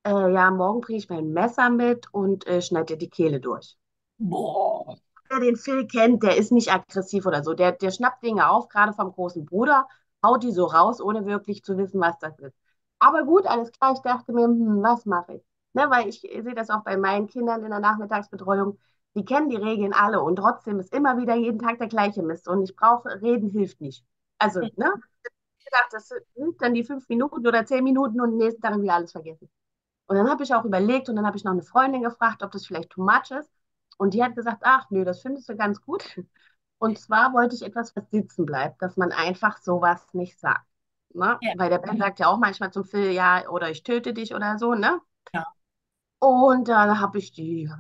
ja, morgen bringe ich mein Messer mit und schneide dir die Kehle durch. Boah. Wer den Phil kennt, der ist nicht aggressiv oder so. Der schnappt Dinge auf, gerade vom großen Bruder, haut die so raus, ohne wirklich zu wissen, was das ist. Aber gut, alles klar, ich dachte mir, was mache ich? Ne, weil ich sehe das auch bei meinen Kindern in der Nachmittagsbetreuung. Die kennen die Regeln alle und trotzdem ist immer wieder jeden Tag der gleiche Mist. Und ich brauche, reden hilft nicht. Also, ne? Ich dachte, das hilft dann die 5 Minuten oder 10 Minuten und am nächsten Tag wieder alles vergessen. Und dann habe ich auch überlegt und dann habe ich noch eine Freundin gefragt, ob das vielleicht too much ist. Und die hat gesagt, ach nö, das findest du ganz gut. Und zwar wollte ich etwas, was sitzen bleibt, dass man einfach sowas nicht sagt. Ne? Ja, Weil der Ben sagt ja auch manchmal zum Phil, ja, oder ich töte dich oder so, ne? ja. Und dann habe ich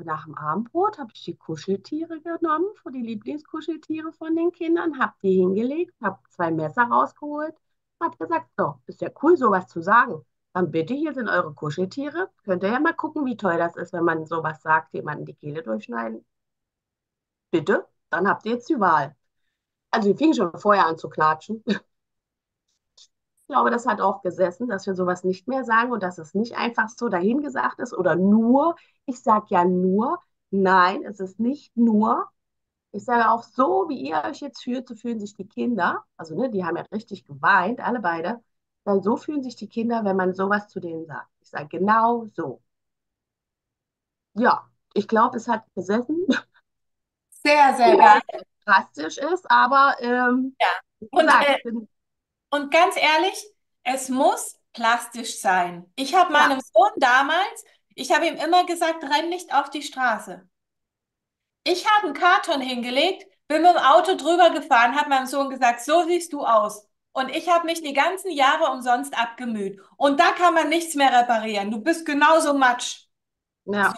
nach dem Abendbrot, habe ich die Kuscheltiere genommen, von die Lieblingskuscheltiere von den Kindern, habe die hingelegt, habe 2 Messer rausgeholt, habe gesagt, so, ist ja cool, sowas zu sagen. Dann bitte, hier sind eure Kuscheltiere. Könnt ihr ja mal gucken, wie toll das ist, wenn man sowas sagt, jemanden die Kehle durchschneiden. Bitte, dann habt ihr jetzt die Wahl. Also, die fingen schon vorher an zu klatschen. Ich glaube, das hat auch gesessen, dass wir sowas nicht mehr sagen und dass es nicht einfach so dahingesagt ist oder nur. Ich sage ja nur, nein, es ist nicht nur. Ich sage auch so, wie ihr euch jetzt fühlt, so fühlen sich die Kinder. Also, ne, die haben ja richtig geweint, alle beide. Weil so fühlen sich die Kinder, wenn man sowas zu denen sagt. Ich sage genau so. Ja, ich glaube, es hat gesessen, Sehr, sehr geil. drastisch ist, aber Ja. wie Und, gesagt, äh, und ganz ehrlich, es muss plastisch sein. Ich habe ja, meinem Sohn damals, ich habe ihm immer gesagt, renn nicht auf die Straße. Ich habe einen Karton hingelegt, bin mit dem Auto drüber gefahren, habe meinem Sohn gesagt, so siehst du aus. Und ich habe mich die ganzen Jahre umsonst abgemüht. Und da kann man nichts mehr reparieren. Du bist genauso matsch. So. ja.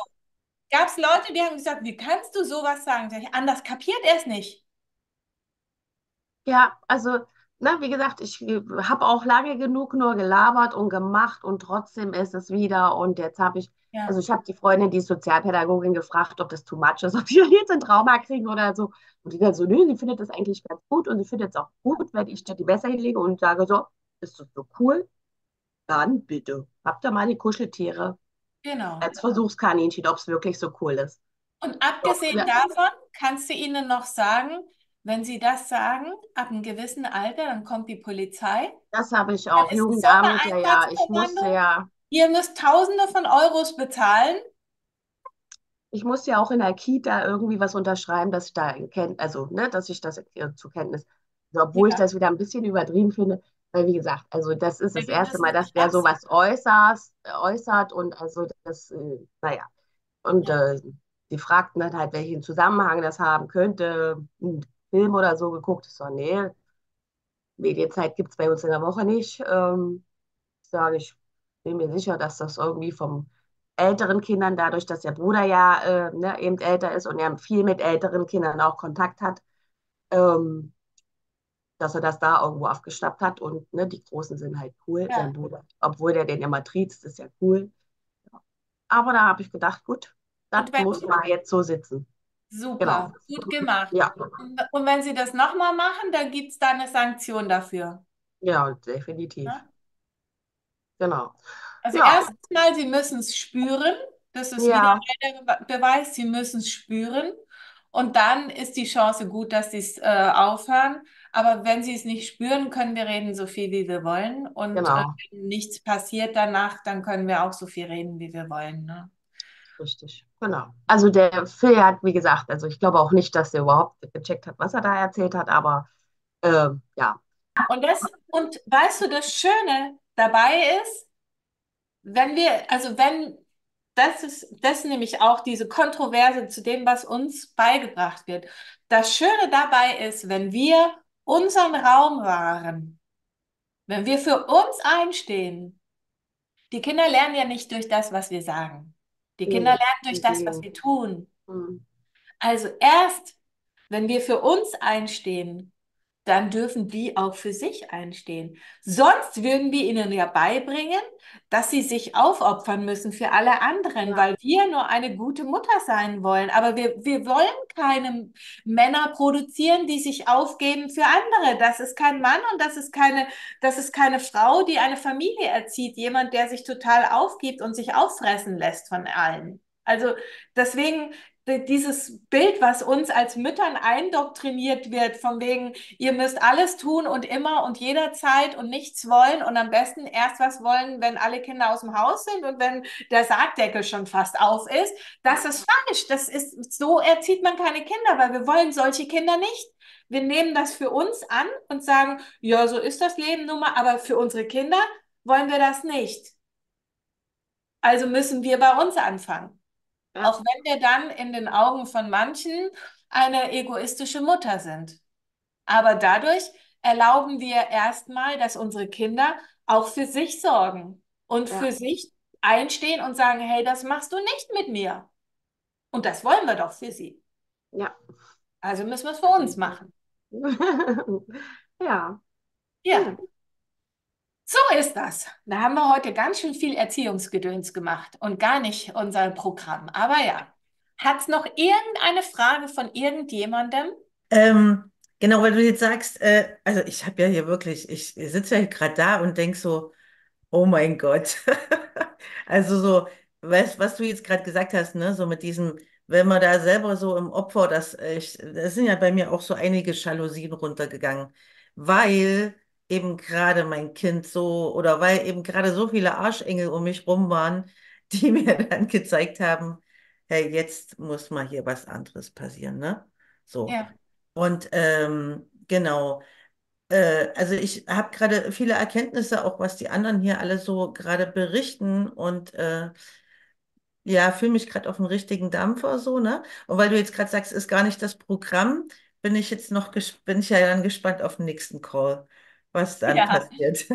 Gab es Leute, die haben gesagt, wie kannst du sowas sagen? Sag ich, anders kapiert er es nicht. Ja, also, na, wie gesagt, ich habe auch lange genug nur gelabert und gemacht und trotzdem ist es wieder. Und jetzt habe ich, Ja. also ich habe die Freundin, die ist Sozialpädagogin, gefragt, ob das too much ist, ob wir jetzt ein Trauma kriegen oder so. Und die dann so, nö, sie findet das eigentlich ganz gut und sie findet es auch gut, wenn ich dir die besser hinlege und sage so, ist das so cool? Dann bitte. Habt ihr mal die Kuscheltiere Genau. als Versuchskaninchen, ob es wirklich so cool ist. Und So, abgesehen ja, davon kannst du ihnen noch sagen, wenn sie das sagen, ab einem gewissen Alter, dann kommt die Polizei, das habe ich dann auch. ist ein Jugendamt, ja, ja. Ich musste Sondereinsatzkommando. ja, Ihr müsst Tausende von Euros bezahlen. ich musste ja auch in der Kita irgendwie was unterschreiben, dass ich da also, ne, dass ich das zur Kenntnis, also, obwohl ich Ja, das wieder ein bisschen übertrieben finde, weil wie gesagt, also das ist das wir erste müssen Mal, dass nicht der absichern. sowas äußert und also das, naja. Und Ja. die fragten dann halt, welchen Zusammenhang das haben könnte. Ein Film oder so geguckt. Ich so, nee, Medienzeit gibt es bei uns in der Woche nicht. Ich sage, ich bin mir sicher, dass das irgendwie vom älteren Kindern, dadurch, dass der Bruder ja ne, eben älter ist und er viel mit älteren Kindern auch Kontakt hat, ähm, dass er das da irgendwo aufgeschnappt hat. Und ne, die Großen sind halt cool, sein Ja, Bruder. Obwohl der den immer triezt, ist ja cool. Aber da habe ich gedacht, gut, das und wenn, muss mal jetzt so sitzen. Genau. super, gut gemacht. Ja, Und wenn sie das nochmal machen, dann gibt es da eine Sanktion dafür. ja, definitiv. Ne? Genau. Also Ja, erstens mal, sie müssen es spüren. Das ist wieder ja, einer Beweis, sie müssen es spüren. Und dann ist die Chance gut, dass sie es aufhören. Aber wenn sie es nicht spüren, können wir reden so viel, wie wir wollen. Und genau. wenn nichts passiert danach, dann können wir auch so viel reden, wie wir wollen. Ne? Richtig. Genau. Also der Phil hat, wie gesagt, also ich glaube auch nicht, dass er überhaupt gecheckt hat, was er da erzählt hat, aber ja, Und weißt du, das Schöne dabei ist, wenn wir, also wenn, das ist nämlich auch diese Kontroverse zu dem, was uns beigebracht wird. Das Schöne dabei ist, wenn wir unseren Raum wahren, wenn wir für uns einstehen, die Kinder lernen ja nicht durch das, was wir sagen. Die Kinder nee, lernen durch die das, was sehen. wir tun. Hm, Also erst, wenn wir für uns einstehen, dann dürfen die auch für sich einstehen. Sonst würden wir ihnen ja beibringen, dass sie sich aufopfern müssen für alle anderen, ja, weil wir nur eine gute Mutter sein wollen. Aber wir wollen keine Männer produzieren, die sich aufgeben für andere. Das ist kein Mann und das ist keine Frau, die eine Familie erzieht. Jemand, der sich total aufgibt und sich auffressen lässt von allen. Also deswegen dieses Bild, was uns als Müttern eindoktriniert wird, von wegen, ihr müsst alles tun und immer und jederzeit und nichts wollen und am besten erst was wollen, wenn alle Kinder aus dem Haus sind und wenn der Sargdeckel schon fast auf ist. Das ist falsch. Das ist, so erzieht man keine Kinder, weil wir wollen solche Kinder nicht. Wir nehmen das für uns an und sagen, ja, so ist das Leben nun mal, aber für unsere Kinder wollen wir das nicht. Also müssen wir bei uns anfangen. ja, Auch wenn wir dann in den Augen von manchen eine egoistische Mutter sind. Aber dadurch erlauben wir erstmal, dass unsere Kinder auch für sich sorgen und für ja, sich einstehen und sagen, hey, das machst du nicht mit mir. Und das wollen wir doch für sie. ja, Also müssen wir es für uns definitiv. machen. Ja, Ja, gut. so ist das. Da haben wir heute ganz schön viel Erziehungsgedöns gemacht und gar nicht unser Programm. Aber ja, hat es noch irgendeine Frage von irgendjemandem? Ähm, genau, weil du jetzt sagst, also ich habe ja hier wirklich, ich sitze ja gerade da und denke so, oh mein Gott. Also so, weißt, was du jetzt gerade gesagt hast, ne, so mit diesem, wenn man da selber so im Opfer, da sind ja bei mir auch so einige Jalousien runtergegangen, weil eben gerade mein Kind so, oder weil eben gerade so viele Arschengel um mich rum waren, die mir dann gezeigt haben, hey, jetzt muss mal hier was anderes passieren, ne? So. Ja. Und genau. Also ich habe gerade viele Erkenntnisse, auch was die anderen hier alle so gerade berichten und ja, fühle mich gerade auf dem richtigen Dampfer so, ne? Und weil du jetzt gerade sagst, ist gar nicht das Programm, bin ich ja dann gespannt auf den nächsten Call, was dann Ja. passiert.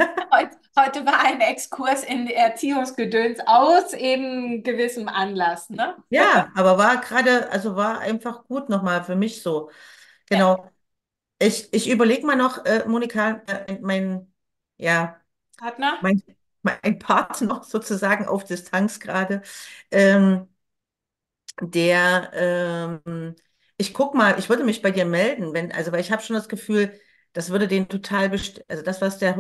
Heute war ein Exkurs in Erziehungsgedöns aus eben gewissem Anlass, ne? Ja, aber war gerade, also war einfach gut nochmal für mich so. Ja. Genau. Ich überlege mal noch, Monika, ja. Partner? mein, mein Part noch sozusagen auf Distanz gerade, ähm, der, ich guck mal, ich würde mich bei dir melden, wenn, also, weil ich habe schon das Gefühl, das würde den total, also das, was du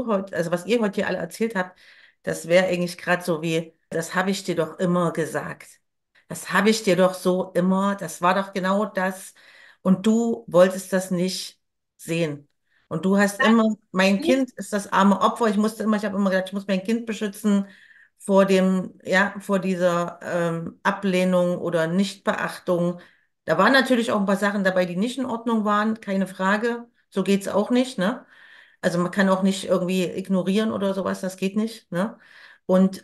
heute, also was ihr heute hier alle erzählt habt, das wäre eigentlich gerade so wie, das habe ich dir doch immer gesagt. Das habe ich dir doch so immer, das war doch genau das. Und du wolltest das nicht sehen. Und du hast immer, mein Nicht, Kind ist das arme Opfer. Ich habe immer gedacht, ich muss mein Kind beschützen vor vor dieser Ablehnung oder Nichtbeachtung. Da waren natürlich auch ein paar Sachen dabei, die nicht in Ordnung waren, keine Frage. So geht's auch nicht, ne? Also man kann auch nicht irgendwie ignorieren oder sowas, das geht nicht, ne? Und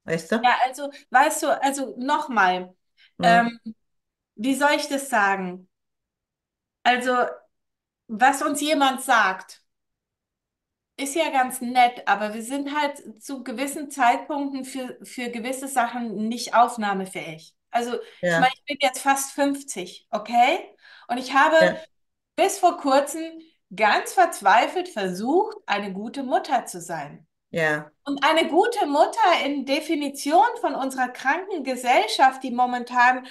weißt du? ja, also, weißt du, also nochmal, Hm, ähm, wie soll ich das sagen? Also, was uns jemand sagt, ist ja ganz nett, aber wir sind halt zu gewissen Zeitpunkten für gewisse Sachen nicht aufnahmefähig. Also, ich meine, ja, ich bin jetzt fast 50, okay? Und ich habe ja, bis vor kurzem ganz verzweifelt versucht, eine gute Mutter zu sein. ja, Und eine gute Mutter in Definition von unserer kranken Gesellschaft, die momentan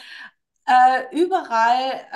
überall,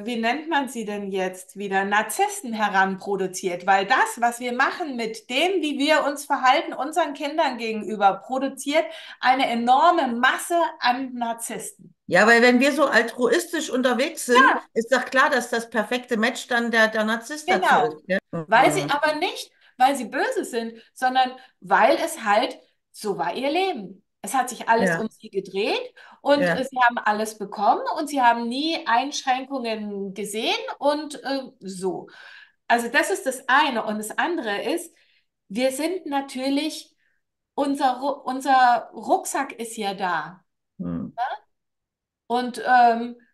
wie nennt man sie denn jetzt wieder, Narzissten heranproduziert, weil das, was wir machen mit dem, wie wir uns verhalten, unseren Kindern gegenüber, produziert eine enorme Masse an Narzissten. ja, weil wenn wir so altruistisch unterwegs sind, Ja, ist doch klar, dass das perfekte Match dann der Narzisst dazu genau. ist. Ja, Weil sie mhm. aber nicht, weil sie böse sind, sondern weil es halt, so war ihr Leben. Es hat sich alles Ja, um sie gedreht und ja, sie haben alles bekommen und sie haben nie Einschränkungen gesehen und so. Also das ist das eine. Und das andere ist, wir sind natürlich, unser Rucksack ist ja da. mhm. Und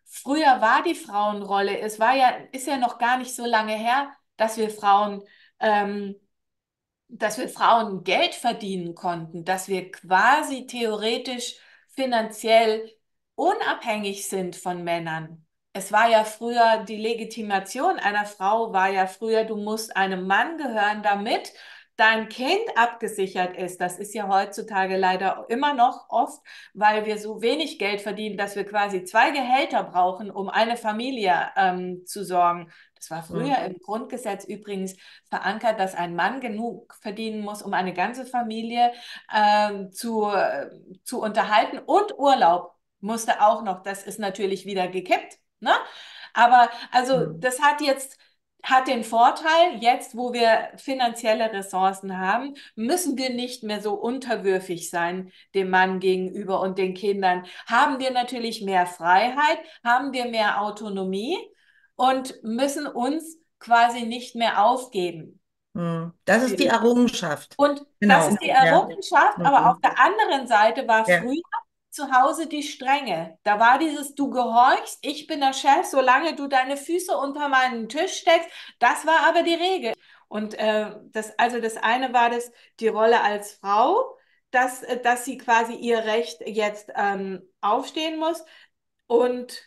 früher war die Frauenrolle, ist ja noch gar nicht so lange her, ähm, dass wir Frauen Geld verdienen konnten, dass wir quasi theoretisch finanziell unabhängig sind von Männern. Es war ja früher, die Legitimation einer Frau war ja früher, du musst einem Mann gehören, damit dein Kind abgesichert ist. Das ist ja heutzutage leider immer noch oft, weil wir so wenig Geld verdienen, dass wir quasi zwei Gehälter brauchen, um eine Familie zu sorgen. Das war früher Mhm. im Grundgesetz übrigens verankert, dass ein Mann genug verdienen muss, um eine ganze Familie zu unterhalten. Und Urlaub musste auch noch, das ist natürlich wieder gekippt. Ne? Aber also Mhm. das hat den Vorteil, jetzt wo wir finanzielle Ressourcen haben, müssen wir nicht mehr so unterwürfig sein dem Mann gegenüber und den Kindern. Haben wir natürlich mehr Freiheit, haben wir mehr Autonomie und müssen uns quasi nicht mehr aufgeben. Mhm. Das ist die Errungenschaft. Und das ist Genau. die Ja. Errungenschaft, aber auf Mhm. der anderen Seite war Ja. früher zu Hause die Strenge. Da war dieses, du gehorchst, ich bin der Chef, solange du deine Füße unter meinen Tisch steckst. Das war aber die Regel. Und also das eine war die Rolle als Frau, dass sie quasi ihr Recht jetzt aufstehen muss. Und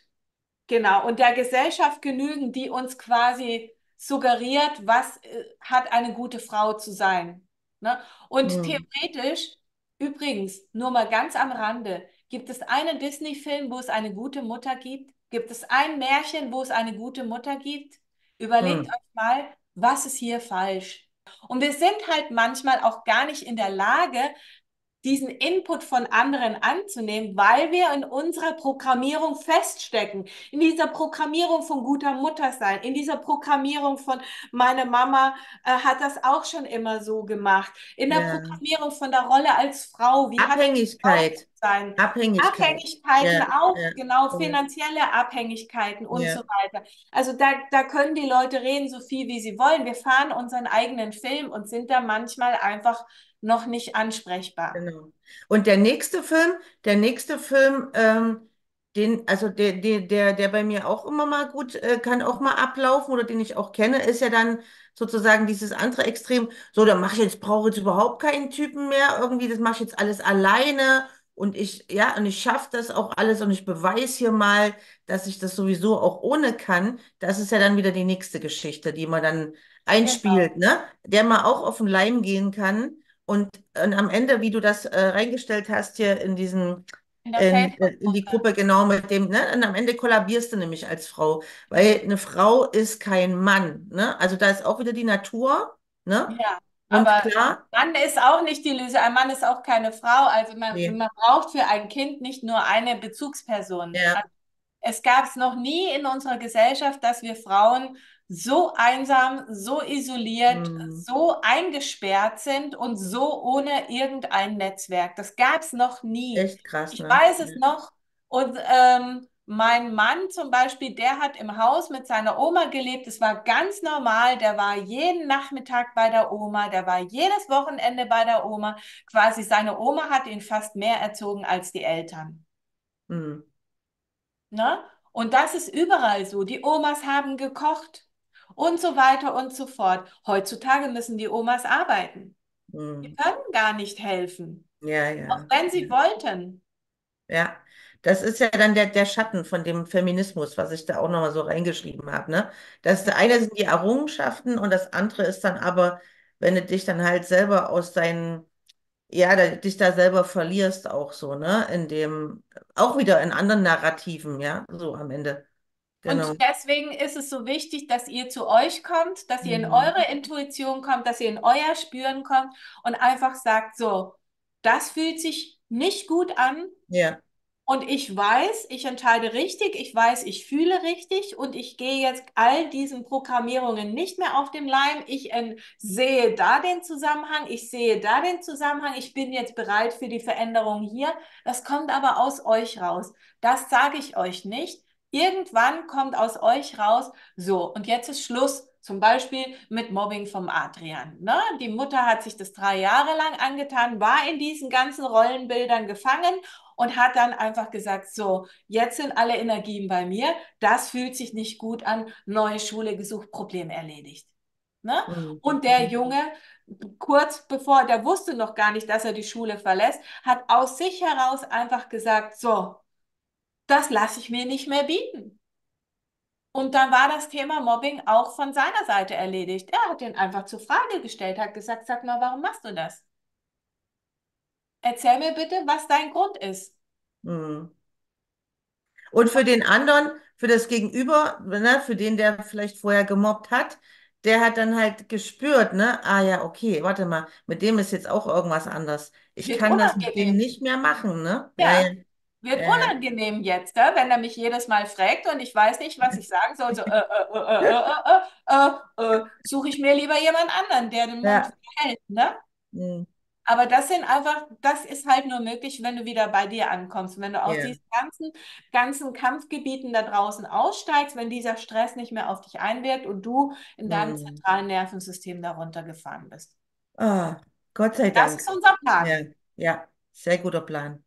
genau, und der Gesellschaft genügen, die uns quasi suggeriert, was hat eine gute Frau zu sein. Ne? Und Mhm. theoretisch, übrigens, nur mal ganz am Rande, gibt es einen Disney-Film, wo es eine gute Mutter gibt? Gibt es ein Märchen, wo es eine gute Mutter gibt? Überlegt Mhm. euch mal, was ist hier falsch? Und wir sind halt manchmal auch gar nicht in der Lage, diesen Input von anderen anzunehmen, weil wir in unserer Programmierung feststecken. In dieser Programmierung von guter Mutter sein, in dieser Programmierung von meine Mama hat das auch schon immer so gemacht, in der Ja. Programmierung von der Rolle als Frau, wie hat eine Frau zu Abhängigkeit. sein? Abhängigkeit. Abhängigkeiten Ja, auch, ja, genau, ja, finanzielle Abhängigkeiten und so ja, weiter. Also da können die Leute reden, so viel wie sie wollen. Wir fahren unseren eigenen Film und sind da manchmal einfach noch nicht ansprechbar. genau. Und der nächste Film, also der bei mir auch immer mal gut, kann auch mal ablaufen oder den ich auch kenne, ist ja dann sozusagen dieses andere Extrem. So, dann brauche ich jetzt überhaupt keinen Typen mehr. Irgendwie, das mache ich jetzt alles alleine. Und ich schaffe das auch alles und ich beweise hier mal, dass ich das sowieso auch ohne kann. Das ist ja dann wieder die nächste Geschichte, die man dann einspielt, Genau. ne? Der man auch auf den Leim gehen kann. Und am Ende, wie du das reingestellt hast hier in diesen In der in die Facebook-Gruppe. Gruppe, genau mit dem, ne? Und am Ende kollabierst du nämlich als Frau, weil eine Frau ist kein Mann, ne? Also da ist auch wieder die Natur, ne? Ja, Und aber klar, Mann ist auch nicht die Lösung. Ein Mann ist auch keine Frau. Also nee, man braucht für ein Kind nicht nur eine Bezugsperson. ja, Es gab es noch nie in unserer Gesellschaft, dass wir Frauen so einsam, so isoliert, hm, so eingesperrt sind und so ohne irgendein Netzwerk. Das gab es noch nie. echt krass, Ich ne? weiß Ja. es noch. Und mein Mann zum Beispiel, der hat im Haus mit seiner Oma gelebt. Es war ganz normal. Der war jeden Nachmittag bei der Oma. Der war jedes Wochenende bei der Oma. Quasi seine Oma hat ihn fast mehr erzogen als die Eltern. Hm, Ne? Und das ist überall so. Die Omas haben gekocht und so weiter und so fort. Heutzutage müssen die Omas arbeiten. Die hm, können gar nicht helfen, ja, auch ja. wenn sie wollten. Ja, das ist ja dann der Schatten von dem Feminismus, was ich da auch nochmal so reingeschrieben habe, ne? Das eine sind die Errungenschaften und das andere ist dann aber, wenn du dich dann halt selber aus deinen, ja, dich da selber verlierst auch so, ne? In dem, auch wieder in anderen Narrativen, ja, so am Ende. Genau. Und deswegen ist es so wichtig, dass ihr zu euch kommt, dass ihr in Mhm. eure Intuition kommt, dass ihr in euer Spüren kommt und einfach sagt, so, das fühlt sich nicht gut an. Ja, Und ich weiß, ich entscheide richtig, ich weiß, ich fühle richtig und ich gehe jetzt all diesen Programmierungen nicht mehr auf den Leim. Ich sehe da den Zusammenhang, ich sehe da den Zusammenhang, ich bin jetzt bereit für die Veränderung hier. Das kommt aber aus euch raus. Das sage ich euch nicht. Irgendwann kommt aus euch raus, so, und jetzt ist Schluss. Zum Beispiel mit Mobbing vom Adrian. Ne? Die Mutter hat sich das 3 Jahre lang angetan, war in diesen ganzen Rollenbildern gefangen und hat dann einfach gesagt, so, jetzt sind alle Energien bei mir, das fühlt sich nicht gut an, neue Schule gesucht, Problem erledigt. Ne? mhm. Und der Junge, kurz bevor, der wusste noch gar nicht, dass er die Schule verlässt, hat aus sich heraus einfach gesagt, so, das lasse ich mir nicht mehr bieten. Und dann war das Thema Mobbing auch von seiner Seite erledigt. Er hat ihn einfach zur Frage gestellt, hat gesagt, sag mal, warum machst du das? Erzähl mir bitte, was dein Grund ist. Mhm. Und für den anderen, für das Gegenüber, ne, für den, der vielleicht vorher gemobbt hat, der hat dann halt gespürt, ne, ah ja, okay, warte mal, mit dem ist jetzt auch irgendwas anders. Ich Wird kann das mit dem unangenehm. nicht mehr machen, ne? Ja, Ja, ja, wird ja, unangenehm jetzt, wenn er mich jedes Mal fragt und ich weiß nicht, was ich sagen soll. So, suche ich mir lieber jemand anderen, der den Mund ja, hält, ne? hm, Aber das ist halt nur möglich, wenn du wieder bei dir ankommst, wenn du aus ja, diesen ganzen Kampfgebieten da draußen aussteigst, wenn dieser Stress nicht mehr auf dich einwirkt und du in deinem hm. zentralen Nervensystem darunter gefahren bist. Ah, Gott sei Das Dank. ist unser Ja, Plan. ja, sehr guter Plan.